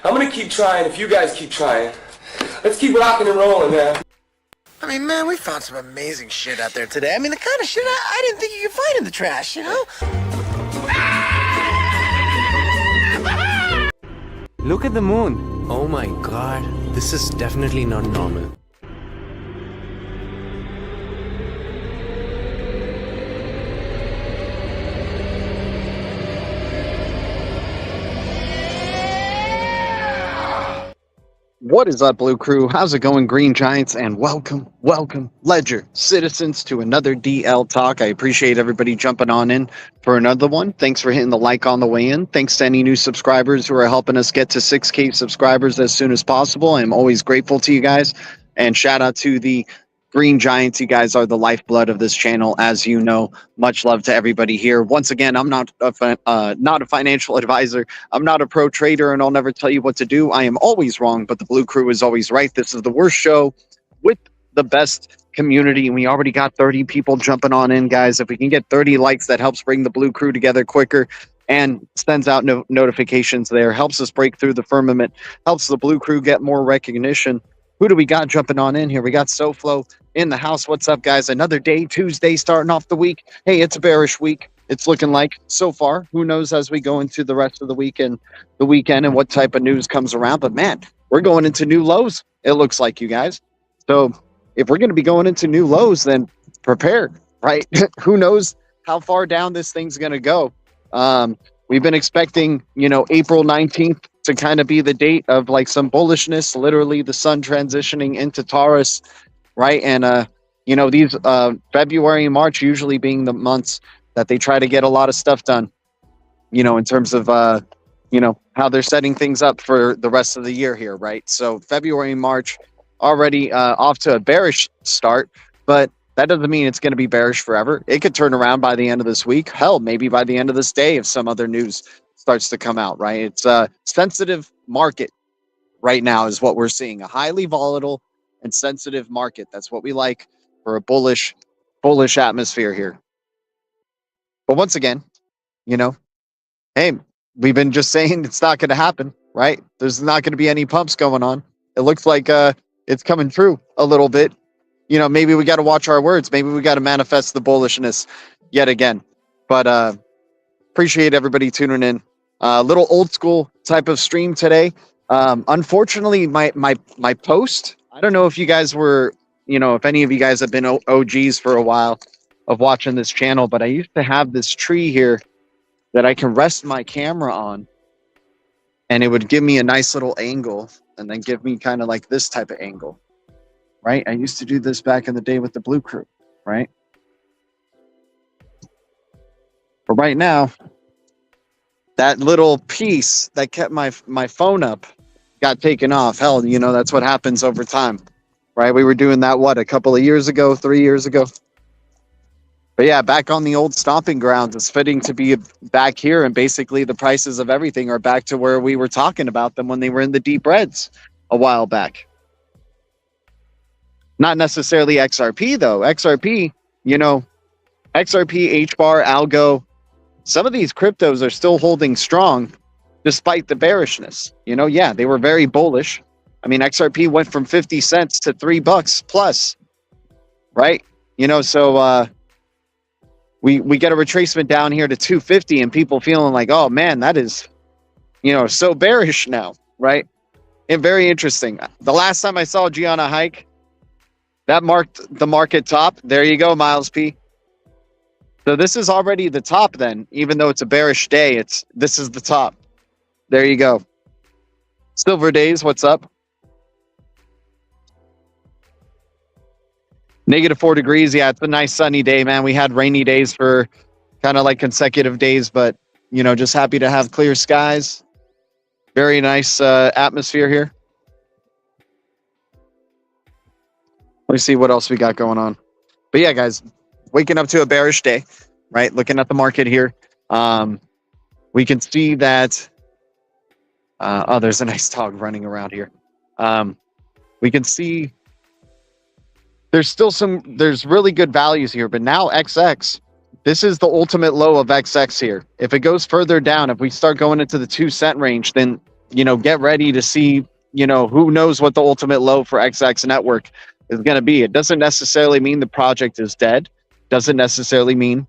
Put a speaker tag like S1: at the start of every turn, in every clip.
S1: I'm gonna keep trying if you guys keep trying. Let's keep rocking and rolling, man.
S2: I mean, man, we found some amazing shit out there today. I mean, the kind of shit I didn't think you could find in the trash, you know?
S3: Look at the moon.
S4: Oh my god, this is definitely not normal.
S5: What is up, Blue Crew? How's it going, Green Giants? And welcome, Ledger citizens, to another DL Talk. I appreciate everybody jumping on in for another one. Thanks for hitting the like on the way in. Thanks to any new subscribers who are helping us get to 6K subscribers as soon as possible. I'm always grateful to you guys. And shout out to the Green Giants. You guys are the lifeblood of this channel, as you know. Much love to everybody here. Once again, I'm not a financial advisor. I'm not a pro trader, and I'll never tell you what to do. I am always wrong, but the Blue Crew is always right. This is the worst show with the best community, and we already got 30 people jumping on in, guys. If we can get 30 likes, that helps bring the Blue Crew together quicker and sends out notifications there, helps us break through the firmament, helps the Blue Crew get more recognition. Who do we got jumping on in here? We got SoFlo in the house. What's up, guys? Another day, Tuesday, starting off the week. Hey, it's a bearish week. It's looking like so far. Who knows as we go into the rest of the weekend and what type of news comes around. But man, we're going into new lows, it looks like, you guys. So if we're going to be going into new lows, then prepare, right? Who knows how far down this thing's going to go. We've been expecting, April 19th to kind of be the date of like some bullishness, literally the sun transitioning into Taurus, right? And, these February and March usually being the months that they try to get a lot of stuff done, in terms of, how they're setting things up for the rest of the year here, right? So February and March already off to a bearish start, but that doesn't mean it's going to be bearish forever. It could turn around by the end of this week. Hell, maybe by the end of this day if some other news starts to come out, right? It's a sensitive market right now is what we're seeing. A highly volatile and sensitive market. That's what we like for a bullish atmosphere here. But once again, hey, we've been just saying it's not going to happen, right? There's not going to be any pumps going on. It looks like it's coming true a little bit. Maybe we got to watch our words. Maybe we got to manifest the bullishness yet again. But appreciate everybody tuning in. A little old school type of stream today. Unfortunately, my post, I don't know if you guys were, if any of you guys have been OGs for a while of watching this channel, but I used to have this tree here that I can rest my camera on, and it would give me a nice little angle and then give me kind of like this type of angle. Right? I used to do this back in the day with the Blue Crew, right? But right now, that little piece that kept my phone up got taken off. Hell, that's what happens over time, right? We were doing that, a couple of years ago, 3 years ago. But yeah, back on the old stomping grounds. It's fitting to be back here, and basically the prices of everything are back to where we were talking about them when they were in the deep reds a while back. Not necessarily XRP, though. XRP, XRP, HBAR, ALGO, some of these cryptos are still holding strong despite the bearishness. Yeah, they were very bullish. I mean, XRP went from 50 cents to $3 plus, right? So we get a retracement down here to 250 and people feeling like, oh man, that is, so bearish now, right? And very interesting. The last time I saw G on a hike, that marked the market top. There you go, Miles P. So this is already the top then, even though it's a bearish day, this is the top. There you go. Silver Days, what's up? -4 degrees. Yeah, it's a nice sunny day, man. We had rainy days for kind of like consecutive days, but just happy to have clear skies. Very nice atmosphere here. Let me see what else we got going on. But yeah, guys, waking up to a bearish day, right? Looking at the market here. We can see that, there's a nice dog running around here. We can see there's really good values here, but now XX, this is the ultimate low of XX here. If it goes further down, if we start going into the 2 cent range, then get ready to see, who knows what the ultimate low for XX network is going to be. It doesn't necessarily mean the project is dead. Doesn't necessarily mean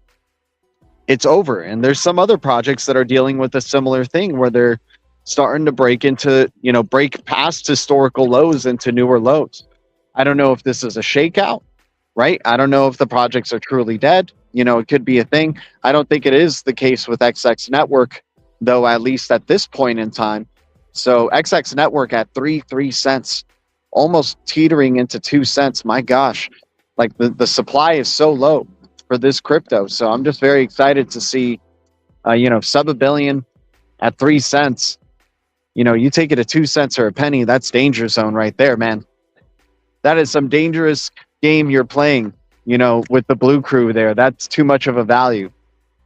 S5: it's over. And there's some other projects that are dealing with a similar thing where they're starting to break past historical lows into newer lows. I don't know if this is a shakeout, right? I don't know if the projects are truly dead. It could be a thing. I don't think it is the case with XX network, though, at least at this point in time. So XX network at 3 cents, almost teetering into 2 cents. My gosh, like the supply is so low for this crypto. So I'm just very excited to see, sub $1 billion at 3 cents. You take it at 2 cents or a penny, that's danger zone right there, man. That is some dangerous game you're playing, with the Blue Crew there. That's too much of a value.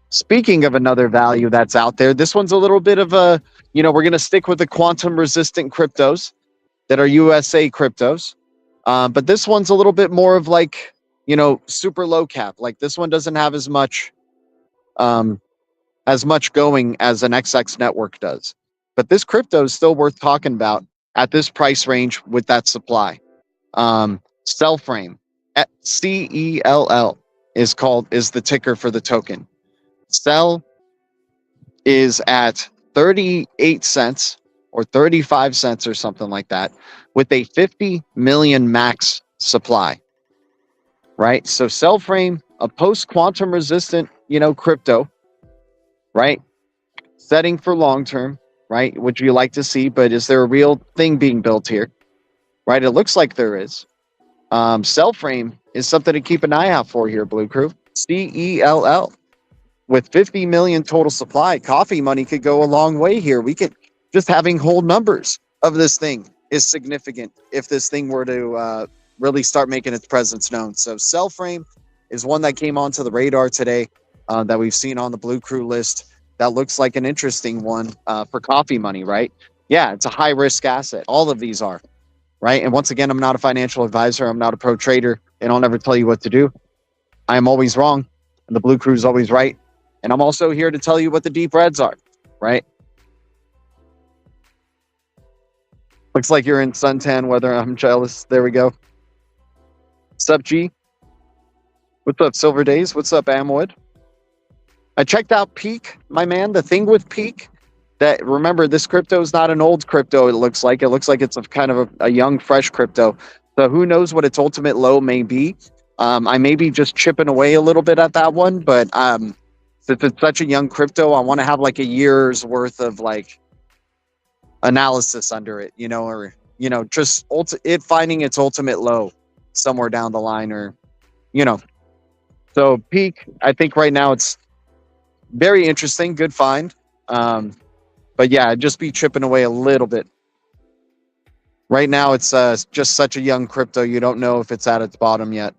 S5: Speaking of another value that's out there, this one's a little bit of a, we're going to stick with the quantum resistant cryptos that are USA cryptos. But this one's a little bit more of like, super low cap. Like this one doesn't have as much going as an XX network does. But this crypto is still worth talking about at this price range with that supply. Cellframe, CELL is the ticker for the token. Cell is at 38 cents or 35 cents or something like that, with a 50 million max supply. Right? So Cellframe, a post-quantum resistant, crypto, right? Setting for long-term, right? Which you like to see, but is there a real thing being built here? Right? It looks like there is. Cellframe is something to keep an eye out for here, Blue Crew. CELL. With 50 million total supply, coffee money could go a long way here. We could, just having whole numbers of this thing is significant if this thing were to really start making its presence known. So Cellframe is one that came onto the radar today that we've seen on the Blue Crew list. That looks like an interesting one for coffee money, right? Yeah, it's a high risk asset. All of these are, right? And once again, I'm not a financial advisor. I'm not a pro trader, and I'll never tell you what to do. I am always wrong, and the Blue Crew is always right. And I'm also here to tell you what the deep reds are, right? Looks like you're in suntan weather. I'm jealous. There we go. What's up, G? What's up, Silver Days? What's up, Amwood? I checked out Peak, my man. The thing with Peak, that remember, this crypto is not an old crypto. It looks like it's a kind of a young, fresh crypto. So who knows what its ultimate low may be? I may be just chipping away a little bit at that one, but since it's such a young crypto, I want to have like a year's worth of like analysis under it, just it finding its ultimate low somewhere down the line, or, So Peak, I think right now it's very interesting, good find. But yeah, just be chipping away a little bit. Right now, it's just such a young crypto. You don't know if it's at its bottom yet.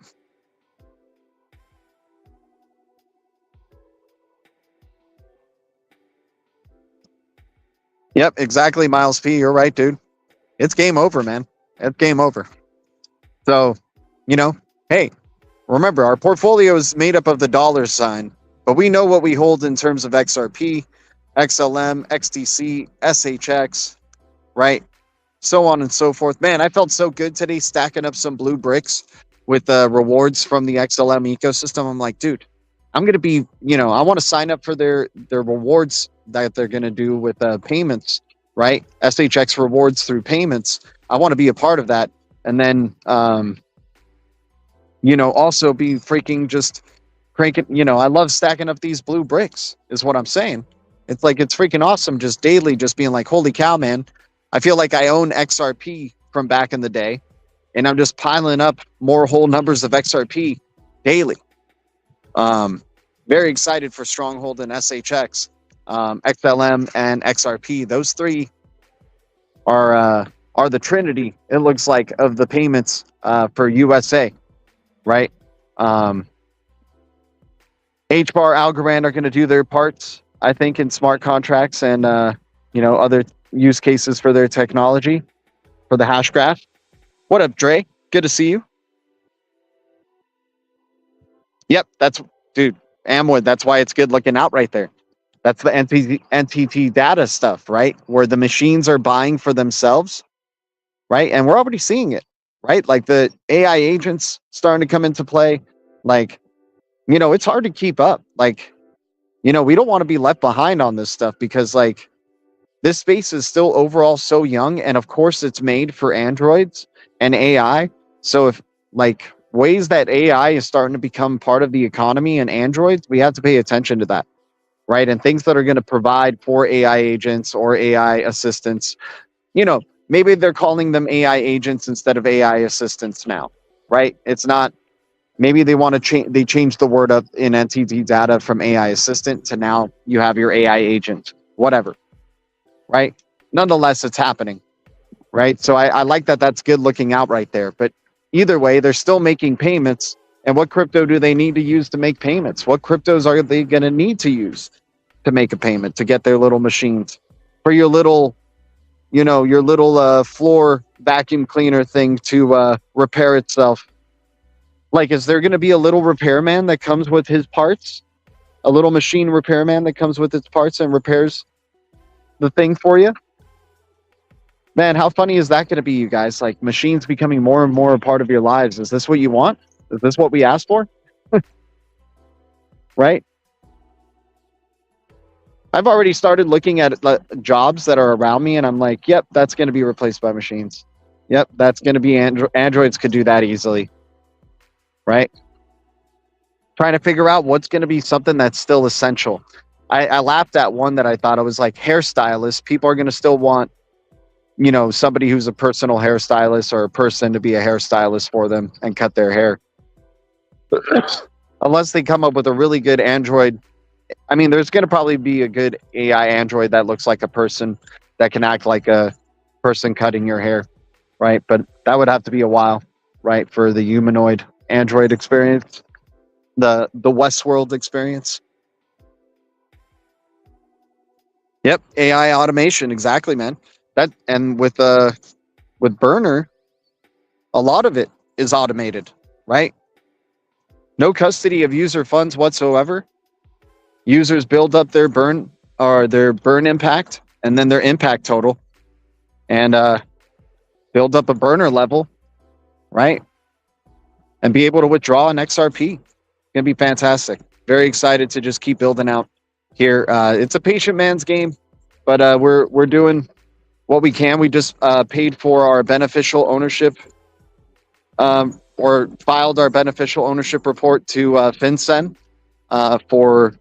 S5: Yep, exactly, Miles P. You're right, dude. It's game over, man. It's game over. So, hey, remember, our portfolio is made up of the dollar sign, but we know what we hold in terms of XRP, XLM, XTC, SHX, right? So on and so forth. Man, I felt so good today stacking up some blue bricks with rewards from the XLM ecosystem. I'm like, dude, I'm going to be, I want to sign up for their rewards that they're going to do with payments, right? SHX rewards through payments. I want to be a part of that. And then, also be freaking just cranking, I love stacking up these blue bricks is what I'm saying. It's like, it's freaking awesome. Just daily, just being like, holy cow, man. I feel like I own XRP from back in the day, and I'm just piling up more whole numbers of XRP daily. Very excited for Stronghold and SHX, XLM and XRP. Those three are the trinity, it looks like, of the payments for USA, right? HBAR, Algorand are going to do their parts, I think, in smart contracts and other use cases for their technology for the hash graph. What up, Dre? Good to see you. Yep, dude, Amwood, that's why it's good looking out right there. That's the NTT data stuff, right? Where the machines are buying for themselves, right? And we're already seeing it, right? Like the AI agents starting to come into play. Like, it's hard to keep up. Like, we don't want to be left behind on this stuff because like this space is still overall so young. And of course it's made for Androids and AI. So if like ways that AI is starting to become part of the economy and Androids, we have to pay attention to that, right? And things that are going to provide for AI agents or AI assistants, maybe they're calling them AI agents instead of AI assistants now, right? It's not, maybe they want to change, they changed the word up in NTT data from AI assistant to now you have your AI agent, whatever, right? Nonetheless, it's happening, right? So I like that that's good looking out right there. But either way, they're still making payments. And what crypto do they need to use to make payments? What cryptos are they going to need to use to make a payment, to get their little machines for your little, your little floor vacuum cleaner thing to repair itself? Like, is there going to be a little repairman that comes with his parts? A little machine repairman that comes with its parts and repairs the thing for you? Man, how funny is that going to be, you guys? Like, machines becoming more and more a part of your lives. Is this what you want? Is this what we asked for? Right? I've already started looking at jobs that are around me, and I'm like, yep, that's going to be replaced by machines. Yep, that's going to be Androids could do that easily. Right? Trying to figure out what's going to be something that's still essential. I laughed at one that I thought it was like hairstylist. People are going to still want, somebody who's a personal hairstylist or a person to be a hairstylist for them and cut their hair. Unless they come up with a really good Android. I mean, there's going to probably be a good AI Android that looks like a person that can act like a person cutting your hair, right? But that would have to be a while, right, for the humanoid Android experience, the Westworld experience. Yep, AI automation, exactly, man. That, and with Burner, a lot of it is automated, right? No custody of user funds whatsoever. Users build up their burn impact and then their impact total, and build up a burner level, right? And be able to withdraw an XRP. Gonna be fantastic. Very excited to just keep building out here. It's a patient man's game, but we're doing what we can. We just paid for our beneficial ownership, or filed our beneficial ownership report to FinCEN for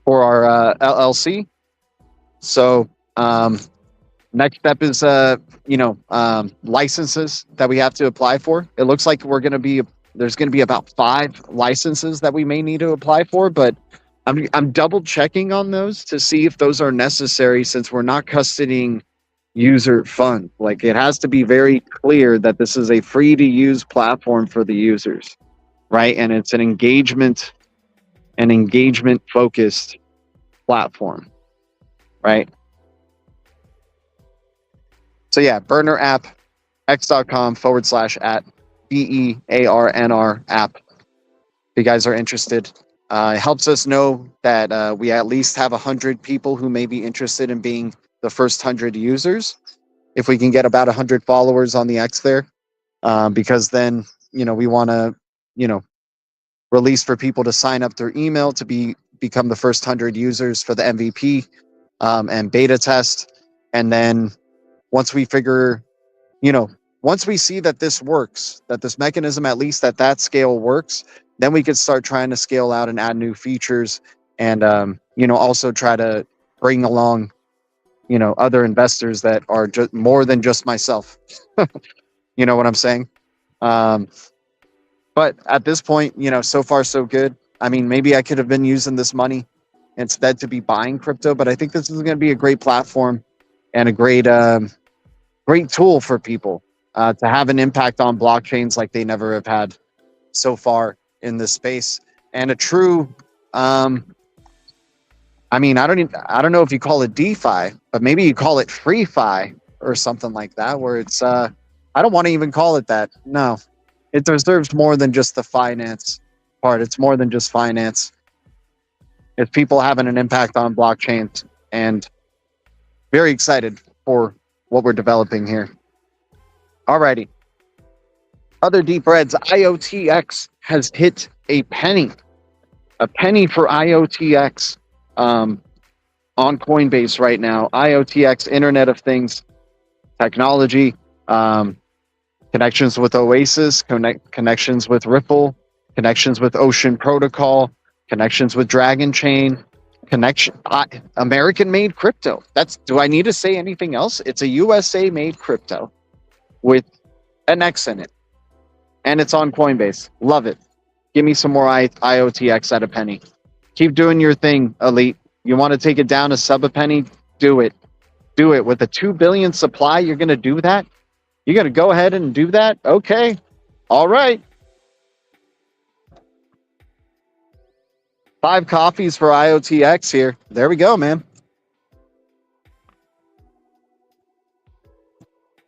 S5: our LLC. So next step is licenses that we have to apply for. It looks like there's going to be about 5 licenses that we may need to apply for, but I'm double checking on those to see if those are necessary, since we're not custodying user funds. Like, it has to be very clear that this is a free to use platform for the users, right? And it's an engagement focused platform, right? So yeah, burner app, x.com/@ BEARNR app. If you guys are interested, it helps us know that we at least have 100 people who may be interested in being the first 100 users. If we can get about 100 followers on the X there, because then, we want to, release for people to sign up their email to become the first 100 users for the MVP and beta test. And then once we figure, once we see that this works, that this mechanism, at least at that scale, works, then we could start trying to scale out and add new features, and also try to bring along other investors that are just more than just myself. You know what I'm saying? But at this point, so far so good. I mean, maybe I could have been using this money instead to be buying crypto, but I think this is going to be a great platform and a great tool for people to have an impact on blockchains like they never have had so far in this space. And a true, I don't know if you call it DeFi, but maybe you call it FreeFi or something like that, where it's, I don't want to even call it that. No, it deserves more than just the finance part. It's more than just finance. It's people having an impact on blockchains, and very excited for what we're developing here. Alrighty. Other deep reds, IOTX has hit a penny. A penny for IOTX on Coinbase right now. IOTX, Internet of Things, technology, connections with Oasis, connections with Ripple, connections with Ocean Protocol, connections with Dragon Chain, American-made crypto. Do I need to say anything else? It's a USA-made crypto with an X in it, and it's on Coinbase. Love it. Give me some more IOTX at a penny. Keep doing your thing, Elite. You want to take it down to sub a penny? Do it. Do it. With a 2 billion supply, you're going to do that? You're going to go ahead and do that? Okay. All right. 5 coffees for IOTX here. There we go, man.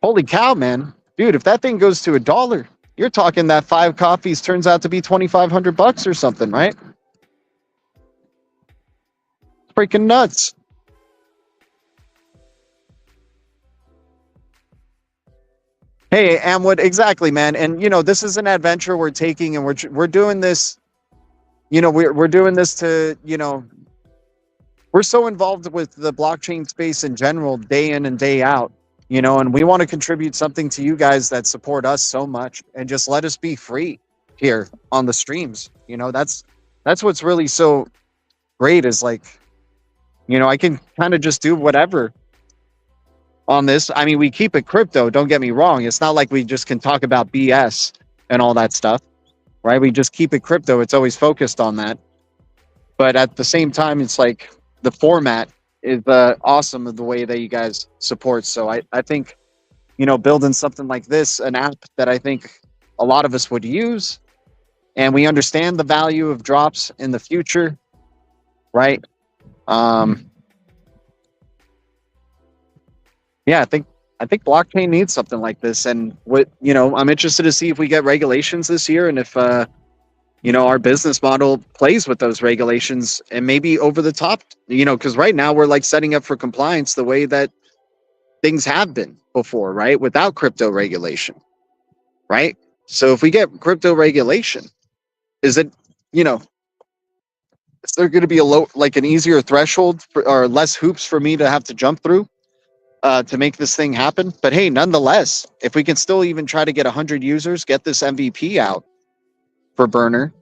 S5: Holy cow, man. Dude, if that thing goes to $1, you're talking that 5 coffees turns out to be $2,500 or something, right? It's freaking nuts. Hey, Amwood, exactly, man. And, you know, this is an adventure we're taking, and we're doing this, you know, we're doing this to, you know, we're so involved with the blockchain space in general, day in and day out, you know, and we want to contribute something to you guys that support us so much, and just let us be free here on the streams. You know, that's what's really so great, is like, you know, I can kind of just do whatever on this. I mean, we keep it crypto, don't get me wrong. It's not like we just can talk about BS and all that stuff, right? We just keep it crypto. It's always focused on that. But at the same time, it's like the format is awesome of the way that you guys support. So I think, you know, building something like this, an app that I think a lot of us would use, and we understand the value of drops in the future, right? Yeah, I think blockchain needs something like this. And what, you know, I'm interested to see if we get regulations this year, and if you know, our business model plays with those regulations, and maybe over the top, you know, because right now we're like setting up for compliance the way that things have been before, right? Without crypto regulation, right? So if we get crypto regulation, is it, you know, is there going to be an easier threshold or less hoops for me to have to jump through to make this thing happen? But hey, nonetheless, if we can still even try to get 100 users, get this MVP out for Burner,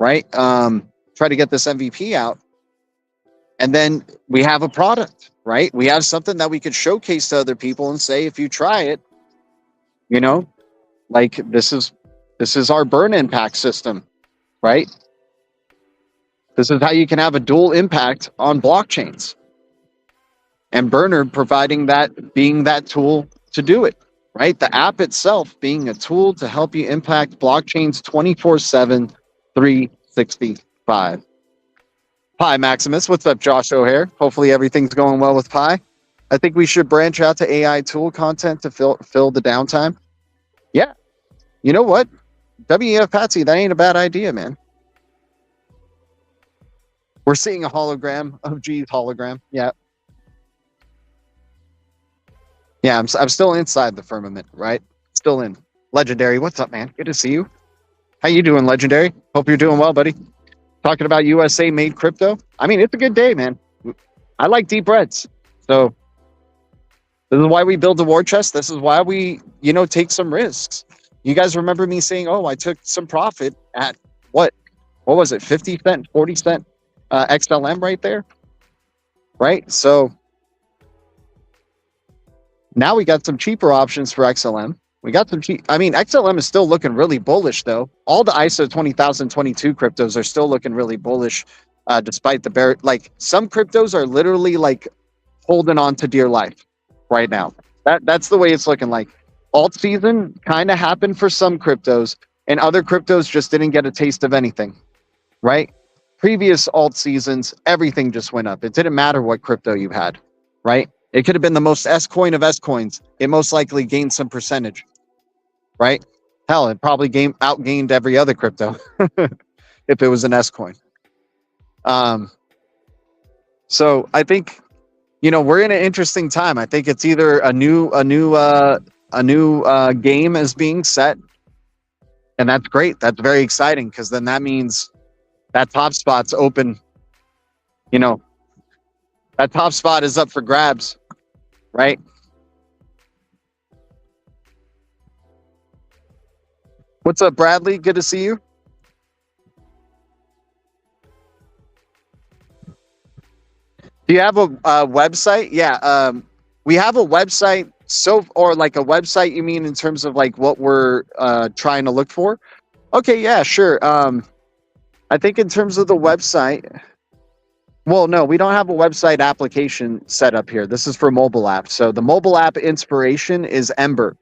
S5: right? Try to get this MVP out, and then we have a product, right? We have something that we could showcase to other people and say, if you try it, you know, like this is our burn impact system, right? This is how you can have a dual impact on blockchains, and Burner providing that, being that tool to do it, right? The app itself being a tool to help you impact blockchains 24/7, 365. Pi Maximus, what's up, Josh O'Hare? Hopefully everything's going well with Pi. I think we should branch out to AI tool content to fill the downtime. Yeah, you know what? WEF Patsy, that ain't a bad idea, man. We're seeing a hologram of G's hologram. Yeah. Yeah, I'm still inside the firmament, right? Still in. Legendary, what's up, man? Good to see you. How you doing, Legendary? Hope you're doing well, buddy. Talking about USA-made crypto. I mean, it's a good day, man. I like deep reds. So this is why we build a war chest. This is why we, you know, take some risks. You guys remember me saying, oh, I took some profit at what was it, 50 cent, 40 cent XLM right there, right? So now we got some cheaper options for XLM. We got some cheap. I mean, XLM is still looking really bullish, though. All the ISO 20022 cryptos are still looking really bullish, despite the bear. Like, some cryptos are literally like holding on to dear life right now. That's the way it's looking like. Alt season kind of happened for some cryptos, and other cryptos just didn't get a taste of anything, right? Previous alt seasons, everything just went up. It didn't matter what crypto you had, right? It could have been the most S coin of S coins. It most likely gained some percentage, right? Hell, it probably outgained every other crypto if it was an S coin. So I think, we're in an interesting time. I think it's either a new game is being set, and that's great. That's very exciting because then that means that top spot's open. That top spot is up for grabs, right? What's up, Bradley? Good to see you. Do you have a website? Yeah, we have a website. Or like a website, you mean in terms of like what we're trying to look for? Okay, yeah, sure. I think in terms of the website, well, no, we don't have a website application set up here. This is for mobile app. So the mobile app inspiration is Ember,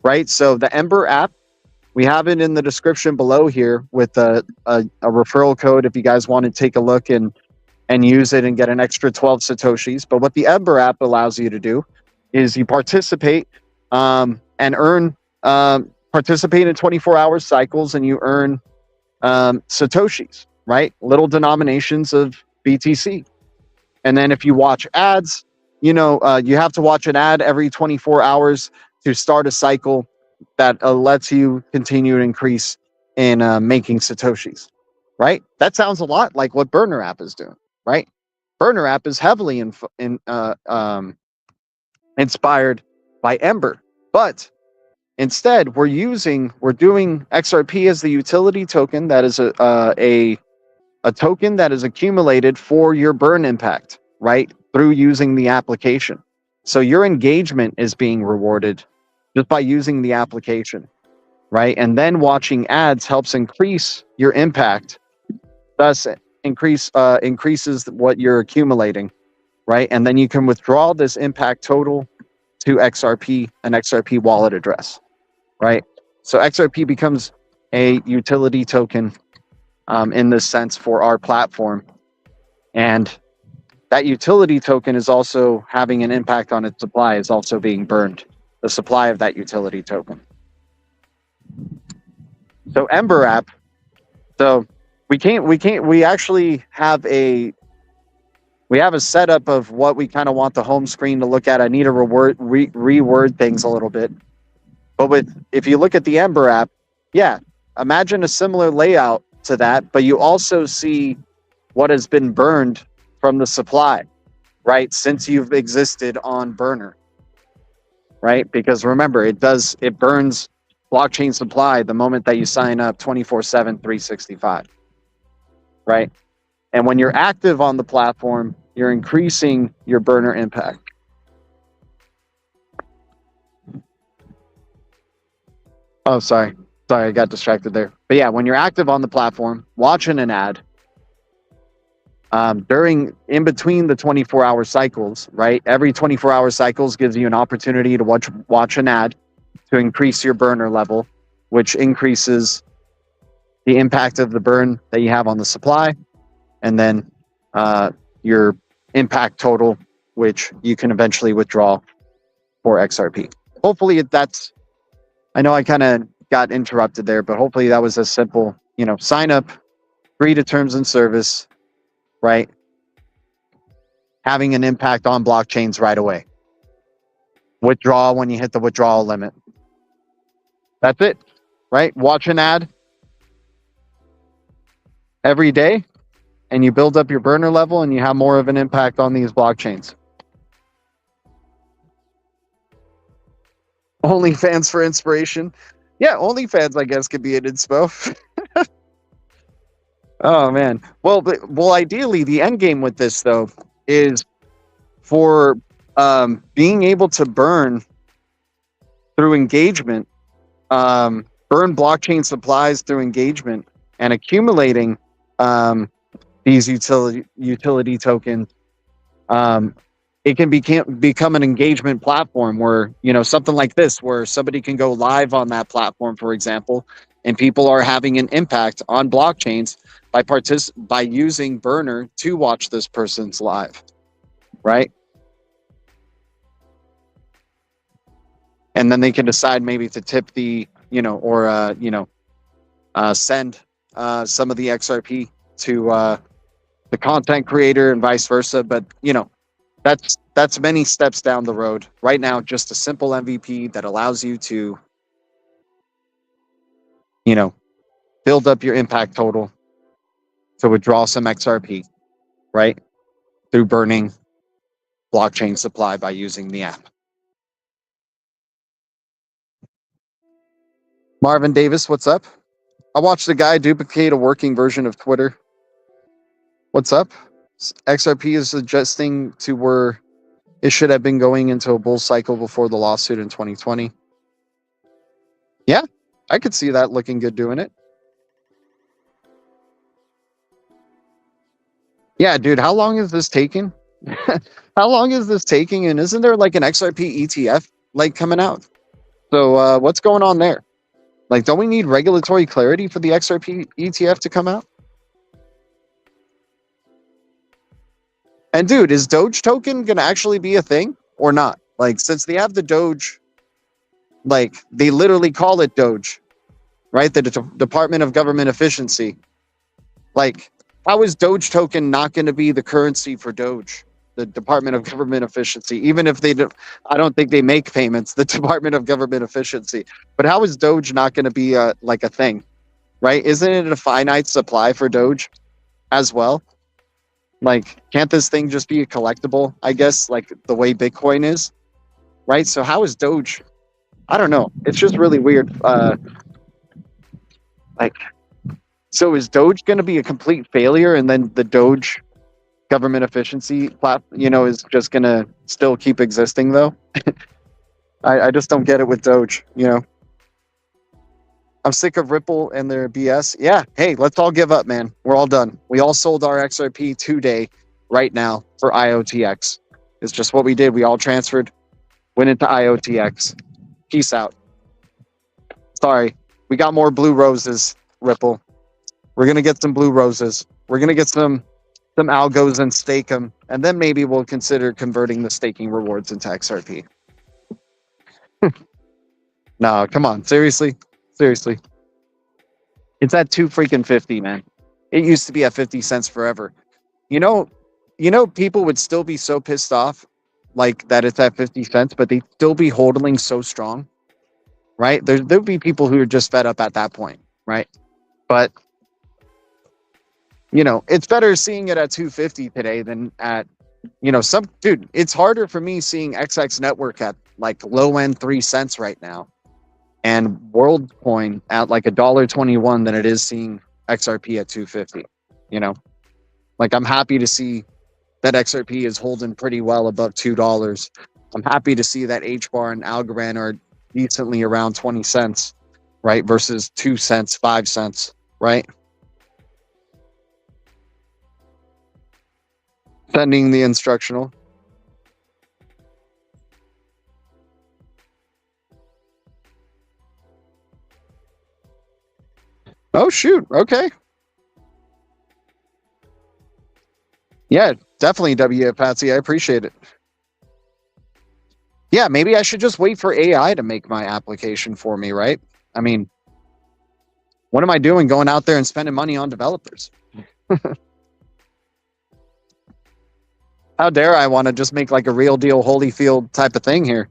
S5: right? So the Ember app, we have it in the description below here with a referral code if you guys want to take a look and use it and get an extra 12 Satoshis. But what the Ember app allows you to do is you participate and earn, participate in 24-hour cycles, and you earn Satoshis, right? Little denominations of BTC. And then if you watch ads, you have to watch an ad every 24 hours to start a cycle that lets you continue to increase in making Satoshis, right? That sounds a lot like what Burner app is doing, right? Burner app is heavily inspired by Ember, but instead we're doing XRP as the utility token that is a token that is accumulated for your burn impact, right? Through using the application. So your engagement is being rewarded just by using the application, right? And then watching ads helps increase your impact, thus increases what you're accumulating, right? And then you can withdraw this impact total to XRP, an XRP wallet address, right? So XRP becomes a utility token in this sense for our platform. And that utility token is also having an impact on its supply, is also being burned, the supply of that utility token. So Ember app, so we actually have a setup of what we kind of want the home screen to look at. I need to reword things a little bit. But if you look at the Ember app, yeah, imagine a similar layout to that, but you also see what has been burned from the supply, right? Since you've existed on Burner, right? Because remember, it burns blockchain supply the moment that you sign up 24/7, 365, right? And when you're active on the platform, you're increasing your burner impact. Oh, sorry, I got distracted there. But yeah, when you're active on the platform, watching an ad, in between the 24-hour cycles, right? Every 24-hour cycles gives you an opportunity to watch an ad to increase your burner level, which increases the impact of the burn that you have on the supply, and then your impact total, which you can eventually withdraw for XRP. Hopefully I know I kind of got interrupted there, but hopefully that was a simple, sign up, agree to terms and service, right? Having an impact on blockchains right away. Withdraw when you hit the withdrawal limit. That's it, right? Watch an ad every day, and you build up your burner level, and you have more of an impact on these blockchains. OnlyFans for inspiration. Yeah, OnlyFans, I guess, could be an inspo. Oh, man. Well, ideally, the end game with this, though, is for being able to burn through engagement, burn blockchain supplies through engagement, and accumulating these utility tokens. It can become an engagement platform where, something like this, where somebody can go live on that platform, for example, and people are having an impact on blockchains by using Burner to watch this person's live, right? And then they can decide maybe to tip the, send some of the XRP to the content creator and vice versa. But you know, that's many steps down the road. Right now, just a simple MVP that allows you to, you know, build up your impact total to withdraw some XRP, right? Through burning blockchain supply by using the app. Marvin Davis, what's up? I watched a guy duplicate a working version of Twitter. What's up? XRP is suggesting to where it should have been going into a bull cycle before the lawsuit in 2020. Yeah, I could see that looking good doing it. Yeah, dude, how long is this taking? How long is this taking? And isn't there like an XRP ETF like coming out? So what's going on there? Like, don't we need regulatory clarity for the XRP ETF to come out? And dude, is Doge token going to actually be a thing or not? Like, since they have the Doge, like they literally call it Doge, right? The Department of Government Efficiency. Like, how is Doge token not going to be the currency for Doge? The Department of Government Efficiency, even if they do, I don't think they make payments, the Department of Government Efficiency. But how is Doge not going to be like a thing, right? Isn't it a finite supply for Doge as well? Like, can't this thing just be a collectible, I guess, like the way Bitcoin is, right? So how is Doge? I don't know. It's just really weird. Like, so is Doge going to be a complete failure, and then the Doge government efficiency is just going to still keep existing though? I just don't get it with Doge, I'm sick of Ripple and their BS. Yeah, hey, let's all give up, man. We're all done. We all sold our XRP today, right now, for IOTX. It's just what we did. We all transferred, went into IOTX. Peace out. Sorry, we got more blue roses, Ripple. We're going to get some blue roses. We're going to get some algos and stake them, and then maybe we'll consider converting the staking rewards into XRP. No, come on, seriously, it's at $2.50, man. It used to be at 50 cents forever. People would still be so pissed off, like that it's at 50 cents, but they'd still be holding so strong, right? There'll be people who are just fed up at that point, right? But it's better seeing it at 250 today than at, dude, it's harder for me seeing XX Network at like low end 3 cents right now and WorldCoin at like $1.21 than it is seeing XRP at 250. Like, I'm happy to see that XRP is holding pretty well above $2. I'm happy to see that HBAR and Algorand are decently around 20 cents, right? Versus 2 cents, 5 cents, right? Sending the instructional. Oh, shoot. Okay. Yeah, definitely, W. Patsy. I appreciate it. Yeah, maybe I should just wait for AI to make my application for me, right? I mean, what am I doing going out there and spending money on developers? How dare I want to just make like a real deal Holyfield type of thing here?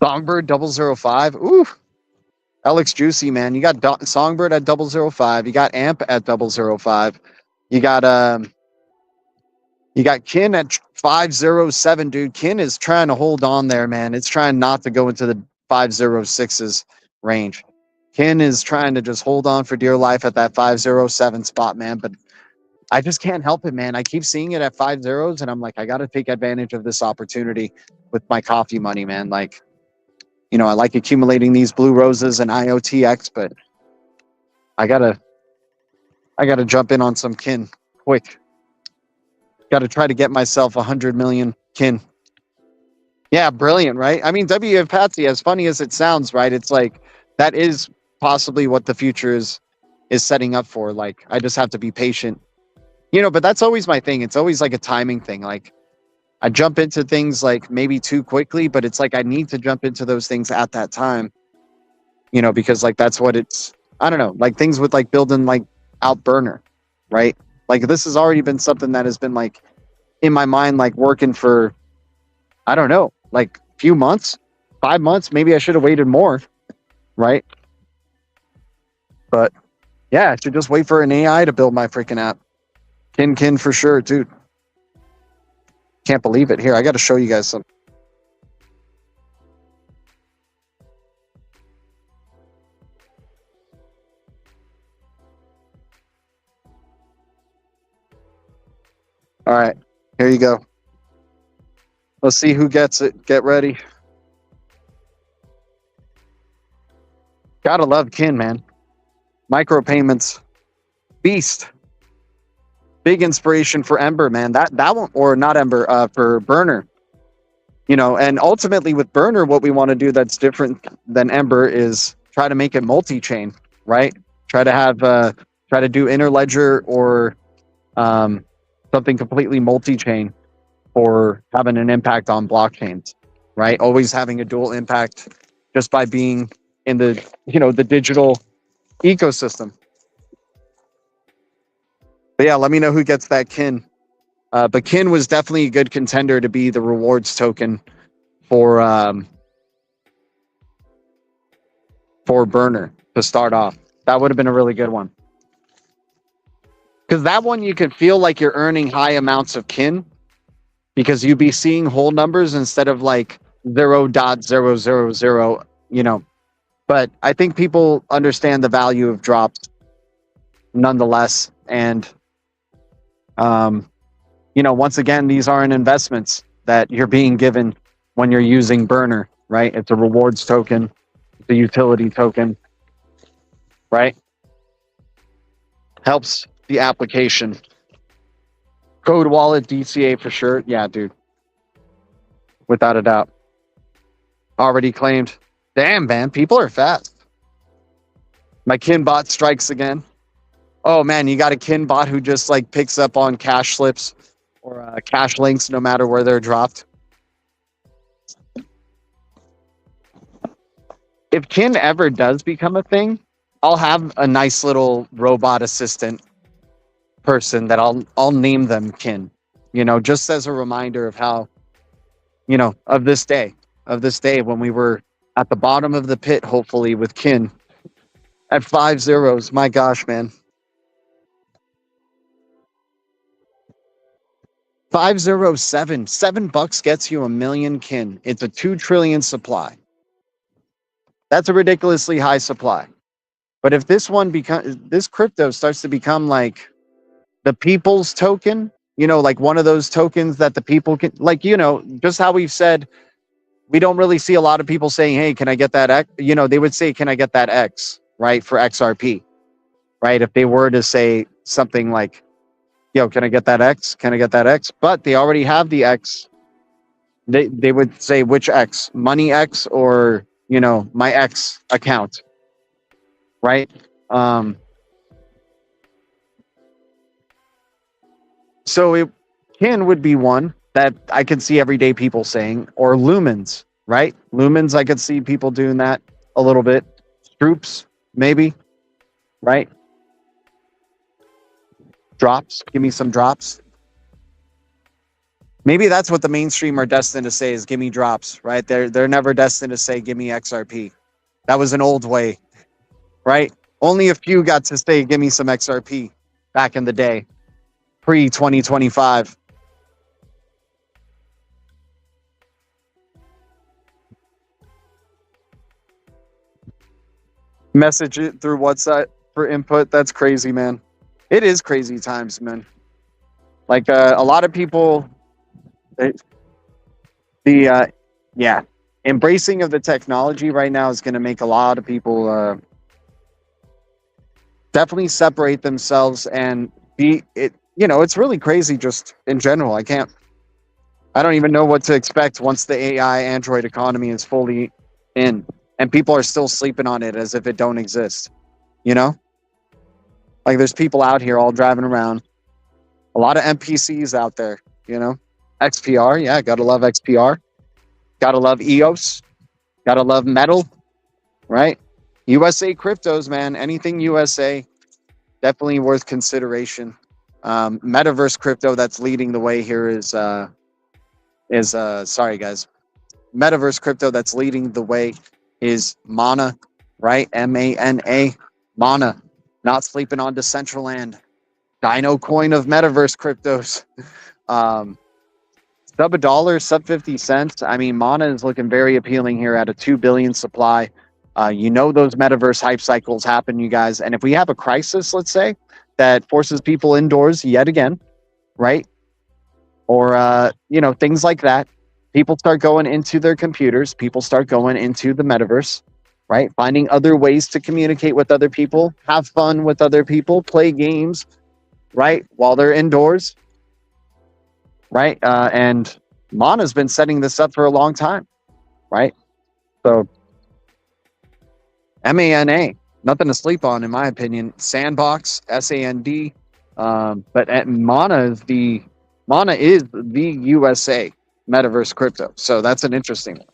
S5: Songbird 005. Ooh. Alex Juicy, man. You got Songbird at 005. You got Amp at 005. You got Kin at 507, dude. Kin is trying to hold on there, man. It's trying not to go into the 506's range. Kin is trying to just hold on for dear life at that 507 spot, man. But I just can't help it, man. I keep seeing it at 5 zeros, and I'm like, I got to take advantage of this opportunity with my coffee money, man. Like, I like accumulating these blue roses and IOTX, but I gotta jump in on some Kin quick. Got to try to get myself 100 million Kin. Yeah, brilliant, right? I mean, W. Patsy, as funny as it sounds, right? It's like that is possibly what the future is setting up for. Like, I just have to be patient. But that's always my thing. It's always like a timing thing. Like, I jump into things like maybe too quickly, but it's like I need to jump into those things at that time, because like that's what it's, I don't know, like things with like building like out burner, right? Like this has already been something that has been like in my mind, like working for, I don't know, like a few months, 5 months. Maybe I should have waited more, right? But yeah, I should just wait for an AI to build my freaking app. Kin for sure, dude. Can't believe it. Here, I got to show you guys something. All right, here you go. Let's see who gets it. Get ready. Gotta love Kin, man. Micropayments, beast. Big inspiration for Ember, man. That one, or not Ember, for Burner. You know, and ultimately with Burner, what we want to do that's different than Ember is try to make it multi-chain, right? Try to have, try to do interledger or something completely multi-chain for having an impact on blockchains, right? Always having a dual impact just by being in the, you know, the digital ecosystem. But yeah, let me know who gets that Kin. But Kin was definitely a good contender to be the rewards token for Burner to start off. That would have been a really good one. Because that one you could feel like you're earning high amounts of Kin because you'd be seeing whole numbers instead of like 0.000, you know. But I think people understand the value of drops nonetheless. And, you know, once again, these aren't investments that you're being given when you're using Burner, right? It's a rewards token, it's a utility token, right? Helps the application. Code wallet, DCA for sure. Yeah, dude. Without a doubt. Already claimed. Damn, man, people are fast. My Kin bot strikes again. Oh man, you got a Kin bot who just like picks up on cash slips or cash links no matter where they're dropped. If Kin ever does become a thing, I'll have a nice little robot assistant person that I'll name them Kin, you know, just as a reminder of how, you know, of this day when we were at the bottom of the pit, hopefully with Kin at 5 zeros. My gosh, man. 507, $7 gets you 1 million Kin. It's a 2 trillion supply. That's a ridiculously high supply. But if this one this crypto starts to become like the people's token, you know, like one of those tokens that the people can, like, you know, just how we've said, we don't really see a lot of people saying, hey, can I get that X? You know, they would say, can I get that X, right? For XRP, right? If they were to say something like, yo, can I get that X? Can I get that X? But they already have the X. They would say, which X? Money X or, you know, my X account, right? So Kin would be one that I could see everyday people saying, or lumens, right? Lumens, I could see people doing that a little bit. Troops, maybe, right? Drops, give me some drops. Maybe that's what the mainstream are destined to say is give me drops, right? They're never destined to say give me XRP. That was an old way, right? Only a few got to say give me some XRP back in the day, pre-2025. Message it through WhatsApp for input. That's crazy, man. It is crazy times, man. Like a lot of people, embracing of the technology right now is going to make a lot of people definitely separate themselves and be it. You know, it's really crazy just in general. I don't even know what to expect once the AI Android economy is fully in and people are still sleeping on it as if it don't exist, you know? Like there's people out here all driving around, a lot of NPCs out there, you know? XPR, yeah, gotta love XPR. Gotta love EOS. Gotta love Metal, right? USA cryptos, man. Anything USA definitely worth consideration. Metaverse crypto that's leading the way here is sorry guys. Metaverse crypto that's leading the way is Mana, right? MANA, Mana. Not sleeping on Decentraland. Dino coin of metaverse cryptos. Sub $1, sub 50 cents. I mean, Mana is looking very appealing here at a 2 billion supply. You know those metaverse hype cycles happen, you guys. And if we have a crisis, let's say, that forces people indoors yet again, right? Or, things like that. People start going into their computers. People start going into the metaverse, right? Finding other ways to communicate with other people, have fun with other people, play games, right? While they're indoors, right? And Mana's been setting this up for a long time, right? So MANA, nothing to sleep on, in my opinion. Sandbox, SAND, but Mana is the USA metaverse crypto. So that's an interesting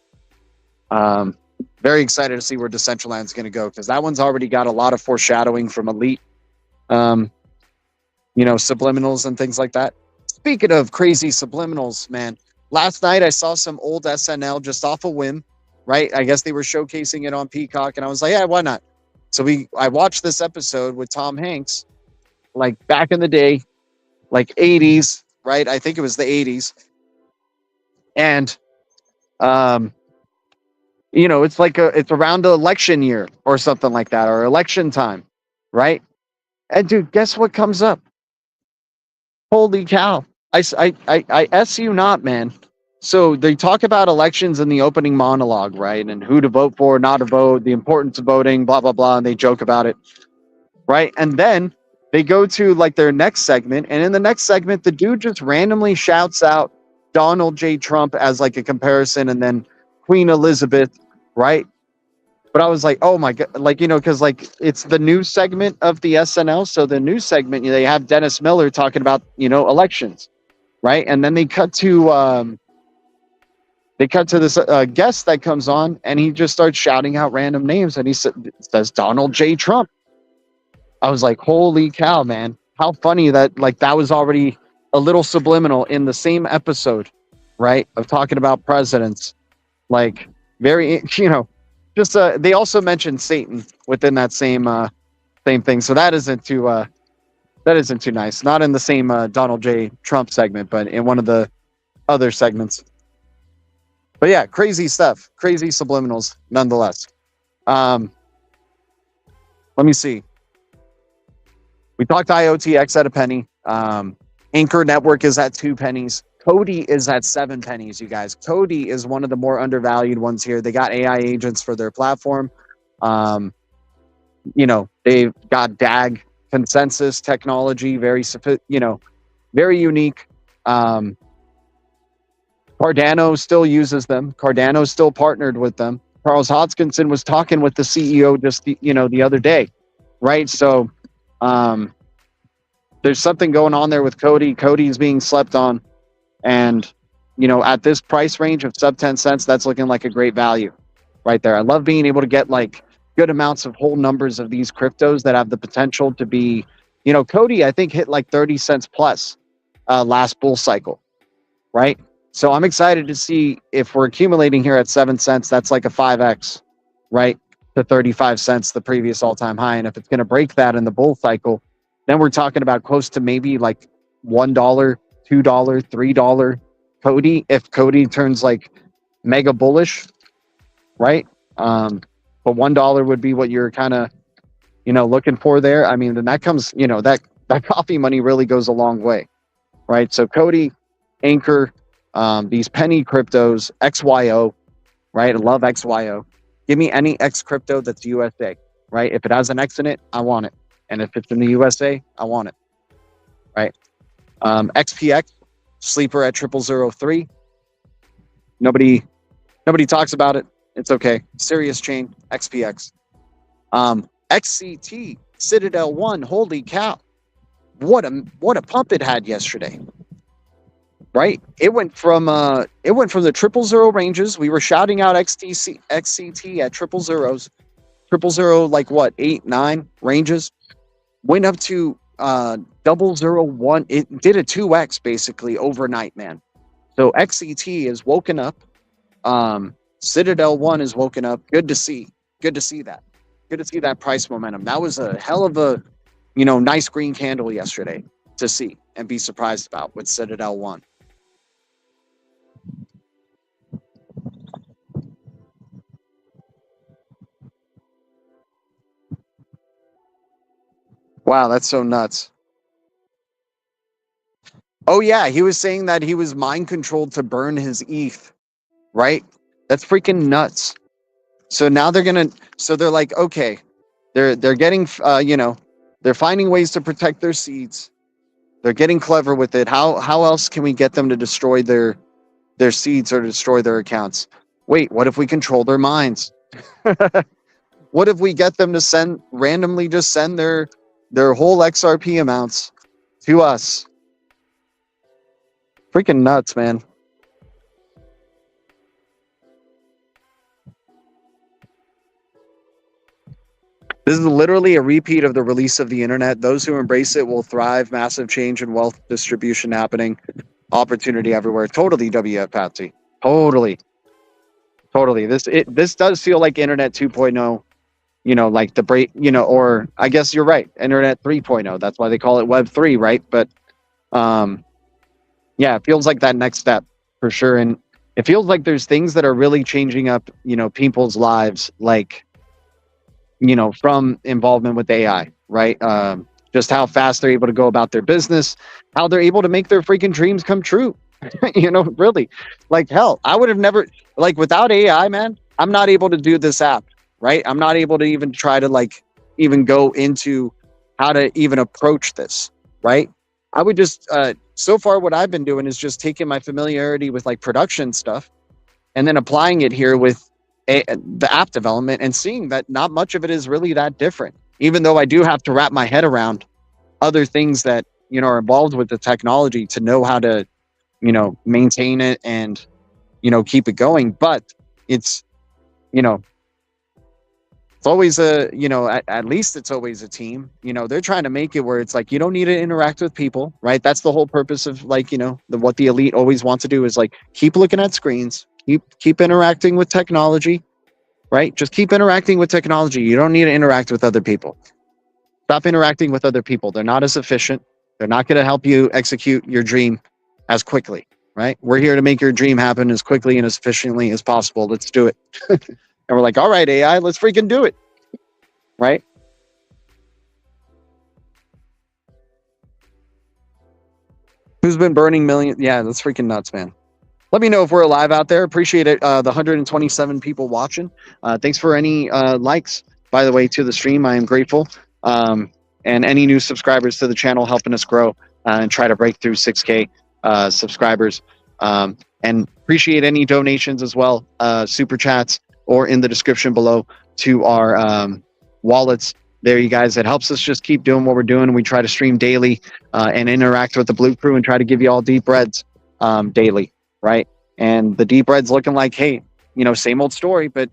S5: one. Very excited to see where Decentraland's going to go, because that one's already got a lot of foreshadowing from elite, subliminals and things like that. Speaking of crazy subliminals, man, last night I saw some old SNL just off a whim, right? I guess they were showcasing it on Peacock, and I was like, yeah, why not? So I watched this episode with Tom Hanks, like back in the day, like 80s, right? I think it was the 80s. And, it's like it's around the election year or something like that, or election time, right? And dude, guess what comes up? Holy cow. I S you not, man. So they talk about elections in the opening monologue, right? And who to vote for, not to vote, the importance of voting, blah, blah, blah. And they joke about it, right? And then they go to like their next segment. And in the next segment, the dude just randomly shouts out Donald J. Trump as like a comparison, and then Queen Elizabeth, right? But I was like, oh my God, because it's the news segment of the SNL. So the news segment, they have Dennis Miller talking about, elections, right? And then they cut to this guest that comes on, and he just starts shouting out random names, and he says Donald J. Trump. I was like, holy cow, man. How funny that that was already a little subliminal in the same episode, right? Of talking about presidents. Like very, just they also mentioned Satan within that same thing. So that isn't too nice. Not in the same Donald J. Trump segment, but in one of the other segments. But yeah, crazy stuff, crazy subliminals nonetheless. Let me see. We talked IOTX at a penny. Anchor Network is at 2 pennies. Cody is at 7 pennies, you guys. Cody is one of the more undervalued ones here. They got AI agents for their platform. They've got DAG consensus technology, very unique. Cardano still uses them. Cardano still partnered with them. Charles Hodgkinson was talking with the CEO just the other day, right? So there's something going on there with Cody. Cody's being slept on. And, at this price range of sub 10 cents, that's looking like a great value right there. I love being able to get good amounts of whole numbers of these cryptos that have the potential to be, Cody, I think hit 30 cents plus last bull cycle, right? So I'm excited to see if we're accumulating here at 7 cents, that's like a 5X, right? To 35 cents, the previous all-time high. And if it's going to break that in the bull cycle, then we're talking about close to maybe $1, $2, $3 Cody, if Cody turns mega bullish, right? But $1 would be what you're kind of, looking for there. I mean, then that comes, that coffee money really goes a long way, right? So Cody, Anchor, these penny cryptos, XYO, right? I love XYO. Give me any X crypto that's USA, right? If it has an X in it, I want it. And if it's in the USA, I want it, right? XPX, sleeper at 0003. Nobody talks about it. It's okay. Serious chain, XPX. XCT, Citadel 1, holy cow. What a pump it had yesterday. Right? It went from the 000 ranges. We were shouting out XCT at 000s. 000 8, 9 ranges. went up to 001. It did a 2x basically overnight, man. So XCT is woken up. Citadel 1 is woken up. Good to see. Good to see that. Good to see that price momentum. That was a hell of a, nice green candle yesterday to see and be surprised about with Citadel 1. Wow, that's so nuts. Oh yeah, he was saying that he was mind controlled to burn his ETH, right? That's freaking nuts. So now they're like, okay, they're getting, they're finding ways to protect their seeds. They're getting clever with it. How else can we get them to destroy their seeds or destroy their accounts? Wait, what if we control their minds? What if we get them to randomly just send their whole XRP amounts to us? Freaking nuts, man. This is literally a repeat of the release of the internet. Those who embrace it will thrive. Massive change and wealth distribution happening. Opportunity everywhere. Totally, WF Patsy. Totally. This does feel like Internet 2.0, like the break, or I guess you're right. Internet 3.0. That's why they call it Web 3, right? But yeah, it feels like that next step for sure. And it feels like there's things that are really changing up, people's lives, like, from involvement with AI, right? Just how fast they're able to go about their business, how they're able to make their freaking dreams come true. Really, like, hell, I would have never, like, without AI, man, I'm not able to do this app, right? I'm not able to even try to, like, even go into how to even approach this, right? I would just, so far what I've been doing is just taking my familiarity with, like, production stuff and then applying it here with the app development and seeing that not much of it is really that different, even though I do have to wrap my head around other things that, are involved with the technology to know how to, maintain it and, keep it going. But it's, it's always at least it's always a team. They're trying to make it where it's like, you don't need to interact with people, right? That's the whole purpose of, like, what the elite always want to do is, like, keep looking at screens, keep interacting with technology, right? Just keep interacting with technology. You don't need to interact with other people. Stop interacting with other people. They're not as efficient. They're not going to help you execute your dream as quickly, right? We're here to make your dream happen as quickly and as efficiently as possible. Let's do it. And we're like, all right, AI, let's freaking do it, right? Who's been burning millions? Yeah, that's freaking nuts, man. Let me know if we're alive out there. Appreciate it. The 127 people watching. Thanks for any likes, by the way, to the stream. I am grateful. And any new subscribers to the channel helping us grow and try to break through 6K subscribers. And appreciate any donations as well, super chats, or in the description below to our wallets. There, you guys. It helps us just keep doing what we're doing. We try to stream daily and interact with the Blue Crew and try to give you all deep breads daily. Right. And the deep red's looking like, hey, same old story, but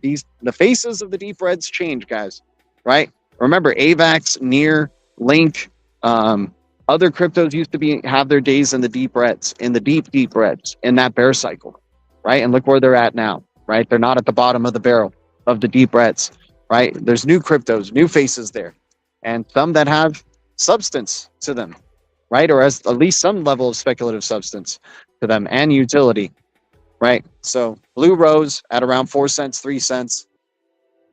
S5: the faces of the deep reds change, guys. Right. Remember, AVAX, Near, Link, other cryptos used to have their days in the deep reds, in the deep reds, in that bear cycle. Right. And look where they're at now. Right. They're not at the bottom of the barrel of the deep reds. Right. There's new cryptos, new faces there, and some that have substance to them. Right. Or as at least some level of speculative substance to them and utility, right? So Blue Rose at around 4 cents, 3 cents.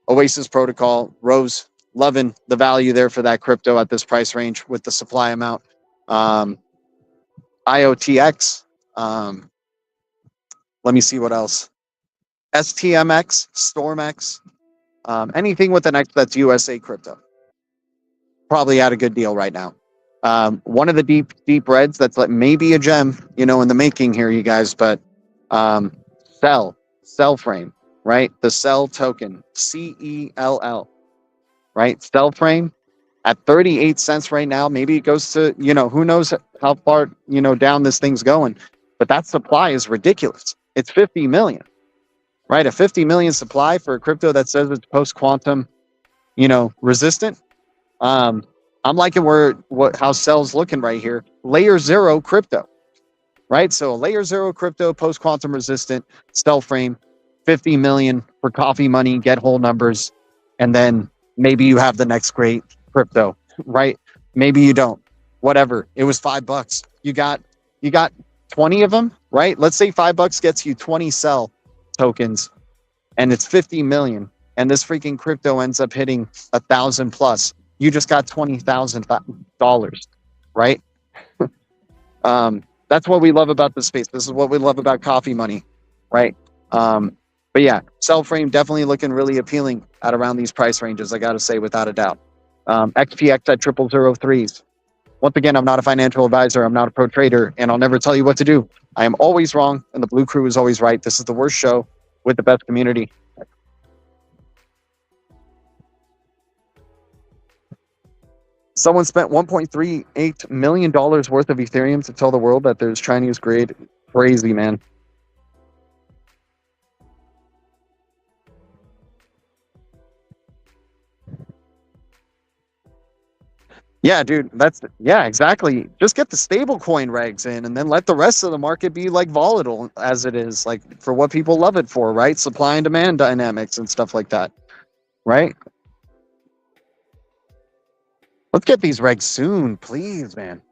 S5: Oasis Protocol, Rose, loving the value there for that crypto at this price range with the supply amount. IOTX, let me see what else. STMX, StormX, anything with an X that's USA crypto. Probably at a good deal right now. One of the deep reds that's like maybe a gem, in the making here, you guys, but Cell Frame, right? The Cell token, CELL, right? Cell Frame at 38 cents right now. Maybe it goes to, who knows how far, down this thing's going, but that supply is ridiculous. It's 50 million, right? A 50 million supply for a crypto that says it's post-quantum, resistant. I'm liking how sell's looking right here. Layer 0 crypto, right? So layer 0 crypto, post quantum resistant, sell frame, 50 million for coffee money, get whole numbers, and then maybe you have the next great crypto, right? Maybe you don't. Whatever. It was $5. You got 20 of them, right? Let's say $5 gets you 20 sell tokens, and it's 50 million, and this freaking crypto ends up hitting 1,000 plus. You just got $20,000, right? That's what we love about this space. This is what we love about coffee money, right? But yeah, sell frame definitely looking really appealing at around these price ranges, I got to say, without a doubt. XPX at 0003s. Once again, I'm not a financial advisor. I'm not a pro trader, and I'll never tell you what to do. I am always wrong, and the Blue Crew is always right. This is the worst show with the best community. Someone spent $1.38 million worth of Ethereum to tell the world that there's Chinese grade. Crazy, man. Yeah, dude, yeah, exactly. Just get the stable coin regs in and then let the rest of the market be like volatile as it is, like for what people love it for, right? Supply and demand dynamics and stuff like that, right? Let's get these regs soon, please, man.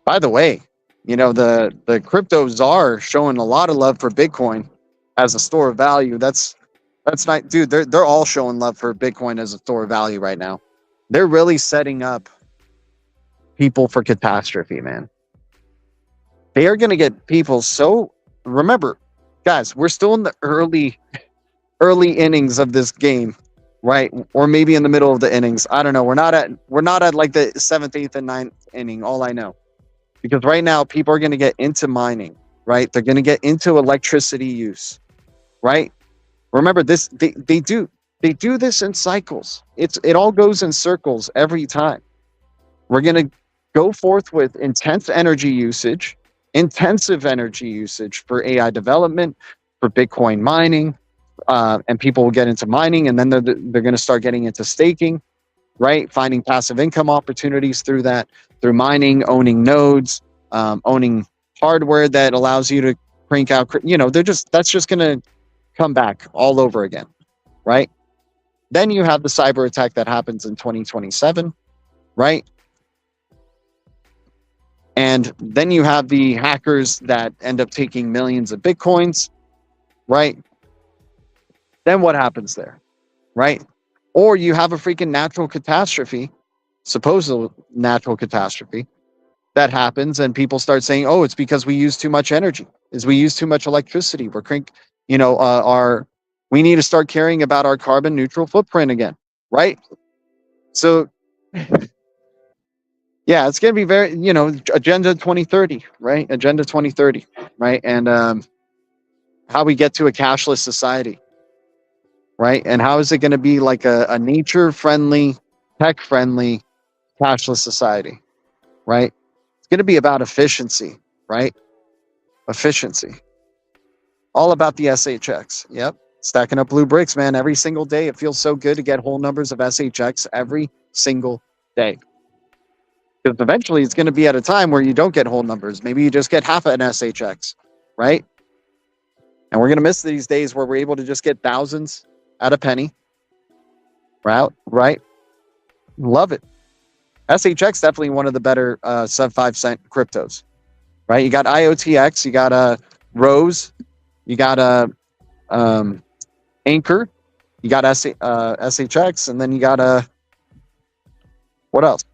S5: By the way, you know, the crypto czar showing a lot of love for Bitcoin as a store of value. That's not, dude, they're all showing love for Bitcoin as a store of value right now. They're really setting up people for catastrophe, man. They are going to get people so... Remember, guys, we're still in the early innings of this game, right? Or maybe in the middle of the innings. I don't know. We're not at like the 7th, 8th, and 9th inning, all I know. Because right now, people are going to get into mining, right? They're going to get into electricity use, right? Remember this, they do this in cycles. It all goes in circles every time. We're going to go forth with intensive energy usage for AI development, for Bitcoin mining, and people will get into mining, and then they're going to start getting into staking, right? Finding passive income opportunities through that, through mining, owning nodes, owning hardware that allows you to crank out, you know, that's just going to come back all over again, right? Then you have the cyber attack that happens in 2027, right? And then you have the hackers that end up taking millions of Bitcoins, right? Then what happens there, right? Or you have a freaking natural catastrophe, supposed natural catastrophe, that happens, and people start saying, "Oh, it's because we use too much energy. We use too much electricity. We need to start caring about our carbon neutral footprint again," right? So, yeah, it's going to be very, Agenda 2030, right? Agenda 2030, right? And how we get to a cashless society, right? And how is it going to be like a nature-friendly, tech-friendly, cashless society, right? It's going to be about efficiency, right? Efficiency. All about the SHX. Yep. Stacking up blue bricks, man. Every single day. It feels so good to get whole numbers of SHX every single day. Because eventually it's going to be at a time where you don't get whole numbers. Maybe you just get half an SHX, right? And we're going to miss these days where we're able to just get thousands at a penny. Right? Love it. SHX definitely one of the better sub 5 cent cryptos, right? You got IOTX, you got Rose, you got Anchor, you got SHX, and then you got what else?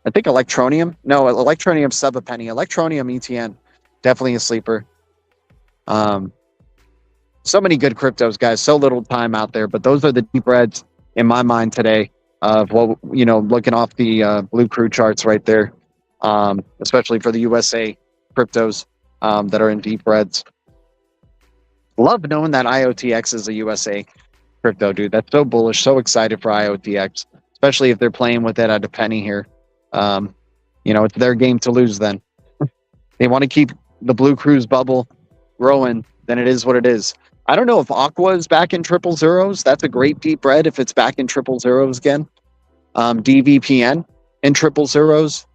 S5: I think Electronium. No, Electronium sub a penny. Electronium ETN, definitely a sleeper. So many good cryptos, guys. So little time out there, but those are the deep reds in my mind today. Of what, looking off the Blue Crew charts right there, especially for the USA cryptos that are in deep reds. Love knowing that IOTX is a USA crypto, dude. That's so bullish. So excited for IOTX, especially if they're playing with it at a penny here. It's their game to lose then. They want to keep the Blue Crew's bubble growing, then it is what it is. I don't know if AQUA is back in triple zeros. That's a great deep red if it's back in triple zeros again. DVPN in triple zeros.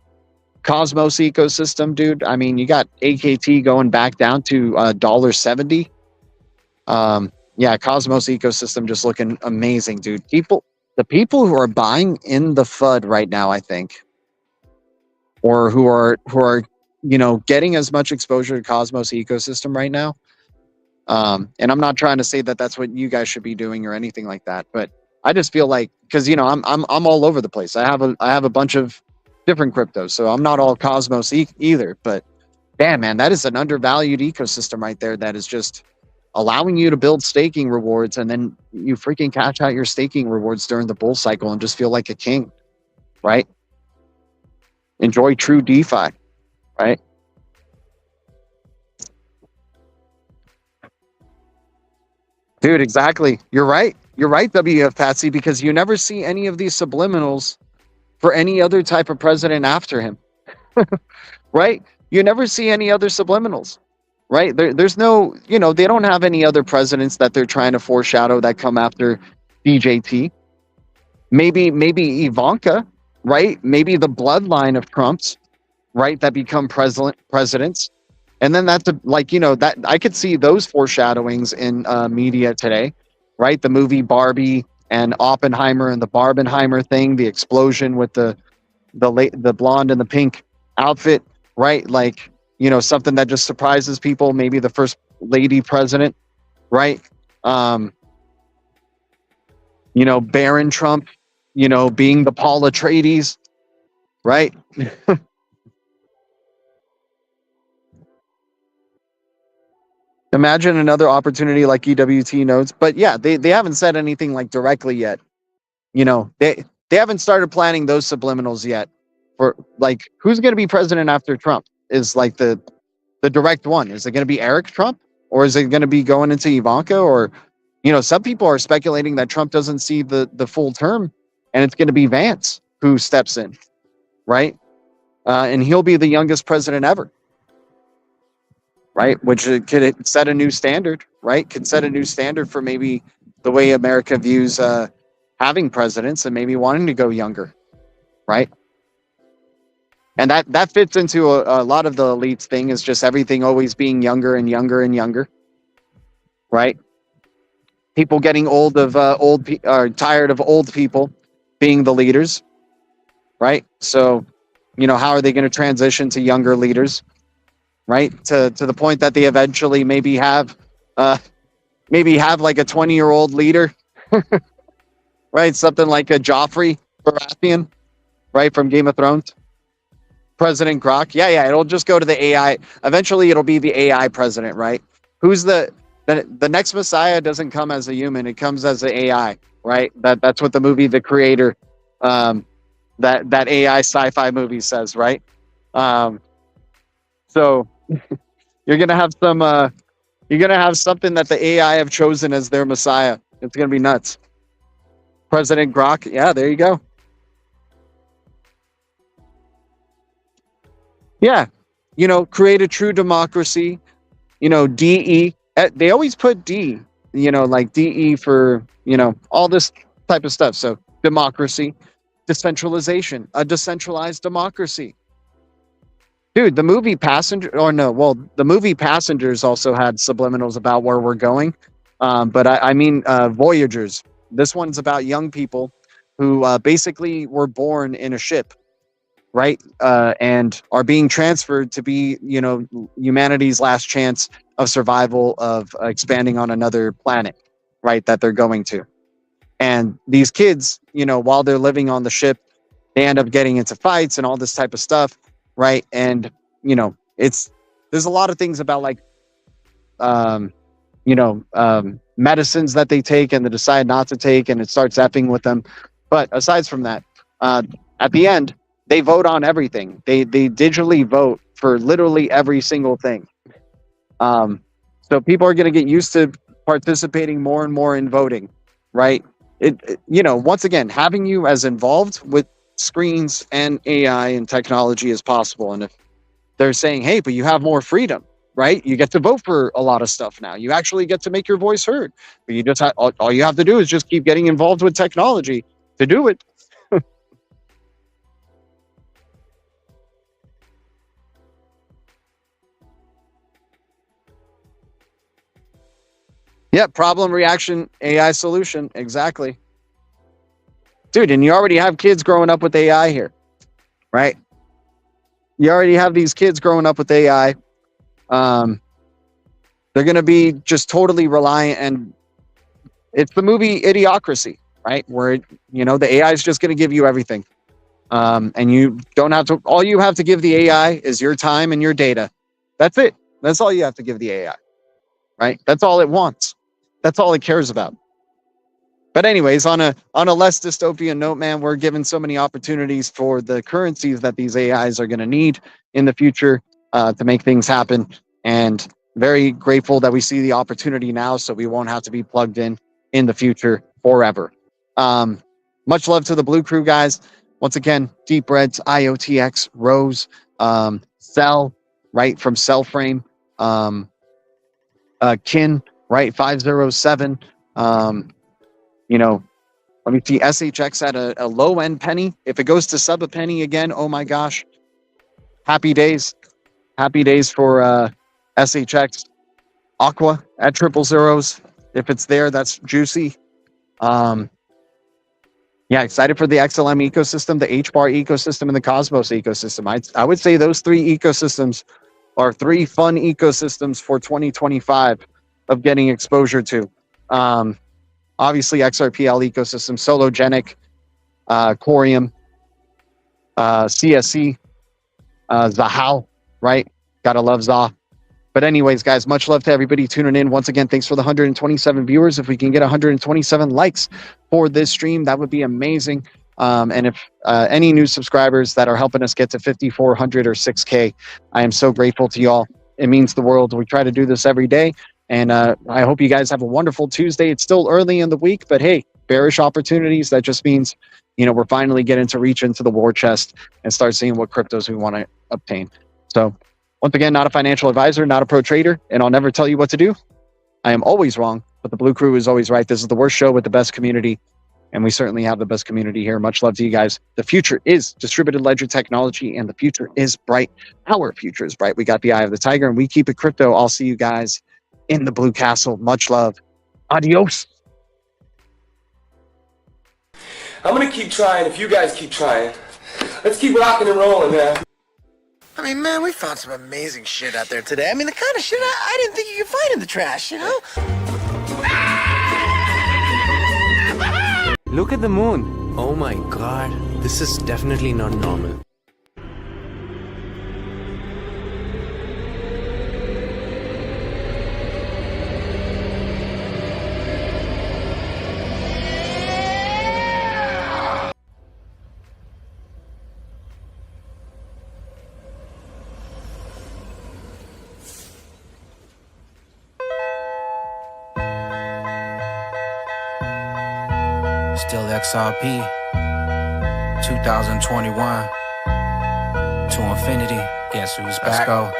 S5: Cosmos ecosystem, dude. I mean, you got AKT going back down to $1.70. Yeah, Cosmos ecosystem just looking amazing, dude. The people who are buying in the FUD right now, I think, or who are getting as much exposure to Cosmos ecosystem right now. And I'm not trying to say that that's what you guys should be doing or anything like that, but I just feel like, because I'm all over the place. I have a bunch of different cryptos, so I'm not all Cosmos either. But damn, man, that is an undervalued ecosystem right there. That is just allowing you to build staking rewards, and then you freaking cash out your staking rewards during the bull cycle and just feel like a king, right? Enjoy true DeFi, right? Dude, exactly. You're right. You're right, WF Patsy, because you never see any of these subliminals for any other type of president after him, right? You never see any other subliminals, right? There's no, they don't have any other presidents that they're trying to foreshadow that come after DJT. Maybe Ivanka, right? Maybe the bloodline of Trump's, right? That become presidents. And then that's that I could see those foreshadowings in media today, right? The movie Barbie and Oppenheimer and the Barbenheimer thing, the explosion with the blonde and the pink outfit, right? Like, something that just surprises people. Maybe the first lady president, right? Barron Trump, being the Paul Atreides, right? Imagine another opportunity like EWT notes, but yeah, they haven't said anything like directly yet. They haven't started planning those subliminals yet for like who's going to be president after Trump is like the direct one. Is it going to be Eric Trump, or is it going to be going into Ivanka? Or some people are speculating that Trump doesn't see the full term and it's going to be Vance who steps in, right? And he'll be the youngest president ever. Right, which could set a new standard, right? Could set a new standard for maybe the way America views having presidents and maybe wanting to go younger, right? And that fits into a lot of the elites thing, is just everything always being younger and younger and younger, right? People getting tired of old people being the leaders, right? So, how are they going to transition to younger leaders? Right, to the point that they eventually maybe have like a 20-year-old leader, right? Something like a Joffrey Baratheon, right, from Game of Thrones. President Grok, yeah, it'll just go to the AI. Eventually, it'll be the AI president, right? Who's the next Messiah? Doesn't come as a human; it comes as an AI, right? That's what the movie The Creator, that AI sci-fi movie says, right? So you're gonna have something that the AI have chosen as their Messiah. It's gonna be nuts. President Grok, yeah, there you go. Yeah, create a true democracy. DE. They always put D. Like DE for all this type of stuff. So democracy, decentralization, a decentralized democracy. Dude, the movie the movie Passengers also had subliminals about where we're going. But I mean Voyagers. This one's about young people who basically were born in a ship, right? And are being transferred to be, humanity's last chance of survival of expanding on another planet, right? That they're going to. And these kids, while they're living on the ship, they end up getting into fights and all this type of stuff. Right. And, there's a lot of things about like, medicines that they take and they decide not to take, and it starts effing with them. But aside from that, at the end, they vote on everything. They digitally vote for literally every single thing. So people are going to get used to participating more and more in voting. Right. Once again, having you as involved with screens and AI and technology as possible. And if they're saying, hey, but you have more freedom, right? You get to vote for a lot of stuff now. You actually get to make your voice heard. But you just all you have to do is just keep getting involved with technology to do it. Yeah, problem, reaction, AI solution. Exactly. Dude, and you already have kids growing up with AI here, right? You already have these kids growing up with AI. They're going to be just totally reliant, and it's the movie Idiocracy, right? Where, the AI is just going to give you everything. And you don't have to, all you have to give the AI is your time and your data. That's it. That's all you have to give the AI, right? That's all it wants. That's all it cares about. But anyways, on a less dystopian note, man, we're given so many opportunities for the currencies that these AIs are going to need in the future to make things happen. And very grateful that we see the opportunity now, so we won't have to be plugged in the future forever. Much love to the Blue Crew guys. Once again, Deep Reds, IOTX, Rose, Cell, right, from Cellframe, Kin, right, 507. Let me see, SHX at a low end penny. If it goes to sub a penny again, oh my gosh, happy days for SHX. AQUA at 000. If it's there, that's juicy. Yeah, excited for the XLM ecosystem, the HBAR ecosystem, and the Cosmos ecosystem. I would say those three ecosystems are three fun ecosystems for 2025 of getting exposure to. Obviously, XRPL ecosystem, Sologenic, COREUM, CSC, Zahal, right? Gotta love Zah. But anyways, guys, much love to everybody tuning in. Once again, thanks for the 127 viewers. If we can get 127 likes for this stream, that would be amazing. And if any new subscribers that are helping us get to 5,400 or 6K, I am so grateful to y'all. It means the world. We try to do this every day. And I hope you guys have a wonderful Tuesday. It's still early in the week, but hey, bearish opportunities. That just means, we're finally getting to reach into the war chest and start seeing what cryptos we want to obtain. So once again, not a financial advisor, not a pro trader, and I'll never tell you what to do. I am always wrong, but the Blue Crew is always right. This is the worst show with the best community, and we certainly have the best community here. Much love to you guys. The future is distributed ledger technology, and the future is bright. Our future is bright. We got the eye of the tiger, and we keep it crypto. I'll see you guys in the Blue Castle. Much love. Adios.
S1: I'm gonna keep trying if you guys keep trying. Let's keep rocking and rolling, man.
S2: I mean, man, we found some amazing shit out there today. I mean, the kind of shit I didn't think you could find in the trash,
S3: Look at the moon.
S4: Oh my god, this is definitely not normal.
S6: Still XRP, 2021, to infinity. Guess who's back? Let's go.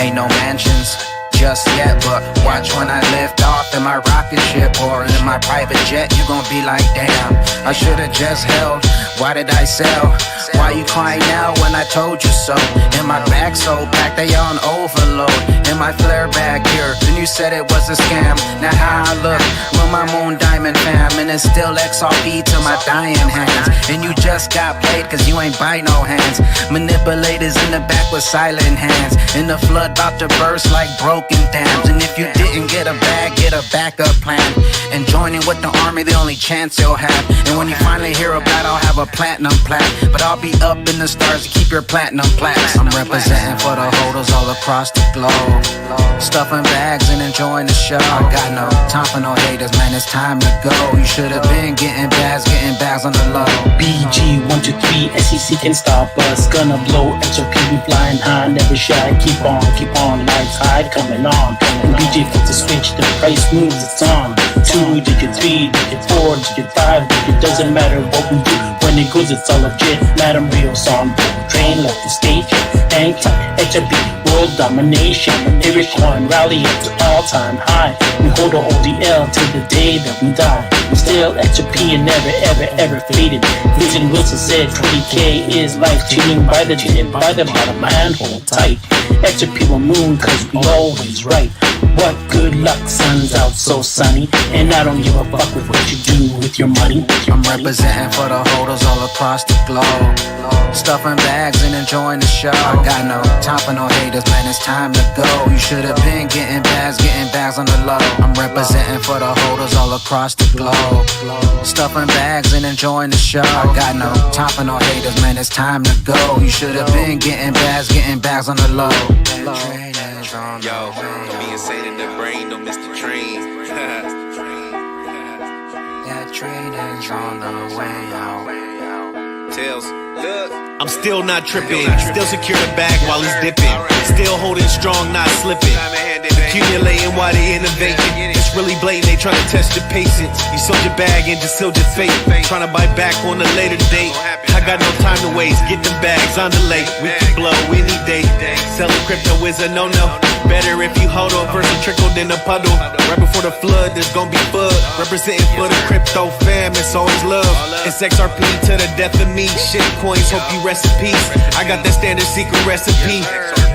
S6: Ain't no mansions just yet, but watch when I lift off in my rocket ship or in my private jet. You gon' be like, damn, I should've just held. Why did I sell? Why you crying now when I told you so? In my bag so packed, they on overload. In my flare bag here, then you said it was a scam. Now how I look with my moon diamond fam, and it's still XRP to my dying hands. And you just got played cause you ain't buy no hands. Manipulators in the back with silent hands. And the flood about to burst like broken dams. And if you didn't get a bag, get a backup plan. And joining with the army, the only chance you'll have. And when you finally hear about, I'll have a platinum plaque. But I'll be up in the stars to keep your platinum plaques. I'm representing for the holders all across the globe. Stuffing bags and enjoying the show. I got no time for no haters, man, it's time to go. You should have been getting bags on the low.
S7: BG 123, SEC can stop us. Gonna blow XRP, we flying high, never shy. Keep on, lights high, coming on. When BG flips the switch, the price moves, it's on. 2 digit, 3 digit, 4 digit, 5 digit, doesn't matter what we do. When it goes, it's all legit. Madam Rio's on board. Train left the stage, hang tight, XRP, world domination. Every coin rally up to all-time high. We hold our ODL till the day that we die. We still XRP and never ever ever faded. Vision Wilson said 20K is life-changing. By the dead, by the bottom, man, hold tight. XRP will moon cause we always right. What good luck, sun's out so sunny. And I don't give a fuck with what you do with your money.
S6: I'm representing for the holders all across the globe. Stuffing bags and enjoying the show. I got no time for no haters, man, it's time to go. You should have been getting bags on the low. I'm representing for the holders all across the globe. Stuffing bags and enjoying the show. I got no time for no haters, man, it's time to go. You should have been getting bags on the low.
S8: Yo, don't be insane in the brain, don't miss the train.
S6: That train is on the way out.
S8: Tails, look.
S9: I'm still not tripping, still secure the bag while it's dipping. Still holding strong, not slipping. Accumulating while they innovating. It's really blatant, they trying to test your patience. You sold your bag and just sealed your fate. Trying to buy back on a later date. I got no time to waste, get them bags on the lake. We can blow any day. Selling crypto is a no-no. Better if you hold on versus trickle than a puddle. Right before the flood, there's gonna be FUD. Representing for the crypto fam, it's always love. It's XRP to the death of me. Shit coins, hope you rest in peace. I got that standard secret recipe.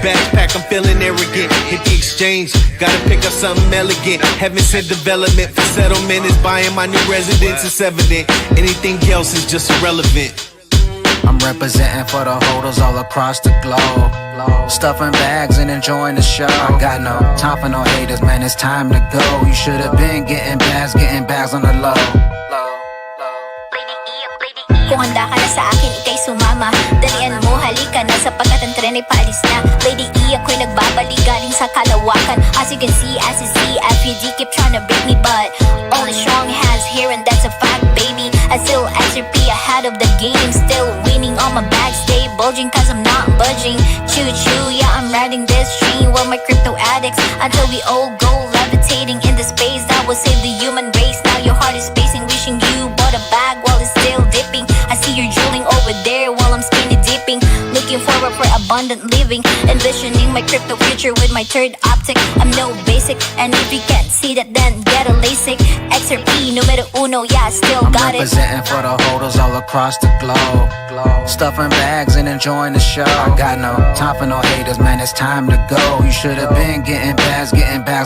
S9: Backpack, I'm feeling arrogant. Hit the exchange, gotta pick up something elegant. Haven't sent development for settlement. Is buying my new residence, it's evident. Anything else is just irrelevant.
S6: I'm representing for the holders all across the globe. Stuffing bags and enjoying the show. I got no time for no haters, man, it's time to go. You should have been getting bags on the low.
S10: Kung handa ka na sa akin, ika'y sumama. Dalian mo, halika na sapagkat ang tren ay paalis na. Lady E, ako'y nagbabalik galing sa kalawakan. As you can see, as you see, FUD keep trying to break me, but only strong hands here and that's a fact, baby. I still XRP ahead of the game, still winning on my back, stay bulging cause I'm not budging. Choo choo, yeah, I'm riding this train with my crypto addicts until we all go levitating in the space that will save the human race. Now your heart is pacing, wishing you bought a bag while it's still dipping. I see you're drooling over there while I'm skinny dipping. Looking forward for abundant living, envisioning my crypto future with my third optic. I'm no basic, and if you can't see that, then get a LASIK. XRP numero uno, yeah, I still got it.
S6: Representing for the holders all across the globe. Stuffing bags and enjoying the show. I got no time for no haters, man, it's time to go. You should have been getting bags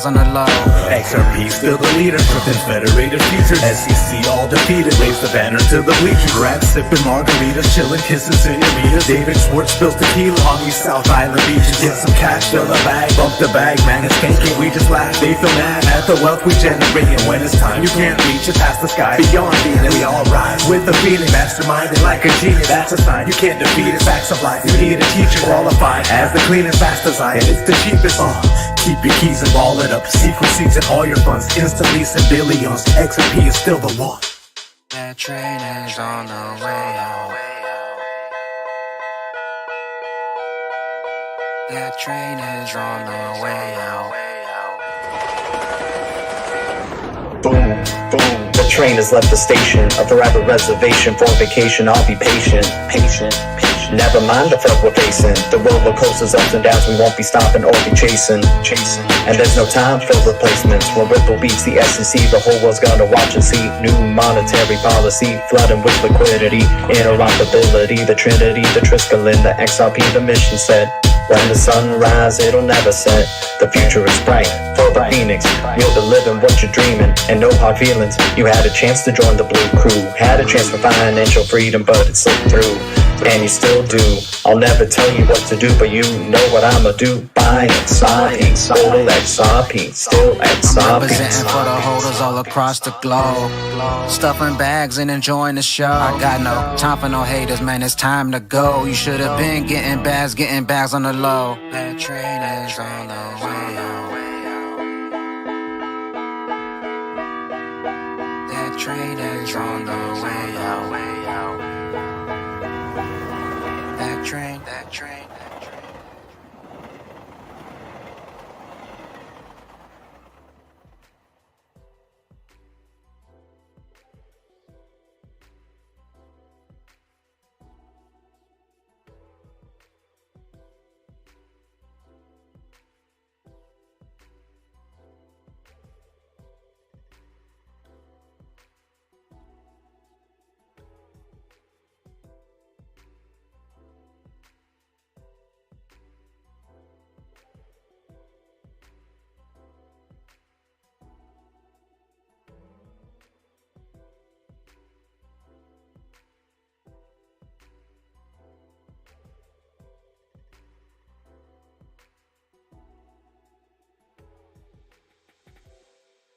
S6: on the low.
S11: XRP still the leader, Crypto Federated Futures. SEC all defeated, raise the banner to the bleachers. Grab sipping margaritas, chilling, kissing senoritas. David Schwartz spills tequila on these South Island beaches. Get some cash, fill the bag, bump the bag, man, it's skanking. We just laugh, they feel mad at the wealth we generate. And when it's time, you can't reach it past the sky. Beyond Venus, we all rise with the feeling. Masterminded like a genius, that's a sign. You can't defeat it, facts of life. You need a teacher qualified as the cleanest, fast design. And it's the cheapest. Keep your keys and ball it up. Secrecies and all your funds. Instantly some billions. XRP is still the one.
S6: That train is on the way out. That train is on the way out.
S12: Boom, boom. The train has left the station. A forever reservation for vacation. I'll be patient, patient. Never mind the threat we're facing. The roller coasters, ups and downs, we won't be stopping or be chasing. And there's no time for replacements. When Ripple beats the SEC, the whole world's gonna watch and see. New monetary policy, flooding with liquidity. Interoperability, the trinity, the Triskelin, the XRP, the mission set. When the sun rises, it'll never set. The future is bright for the phoenix. You'll be living what you're dreaming, and no hard feelings. You had a chance to join the blue crew, had a chance for financial freedom, but it slipped through. And you still do. I'll never tell you what to do, but you know what I'ma do. Buy XRP, still XRP, still XRP.
S6: I'm representing for the holders all across the globe. Stuffing bags and enjoying the show. I got no time for no haters, man, it's time to go. You should have been getting bags on the low. That train is on the way out. That train is on the way out. That train.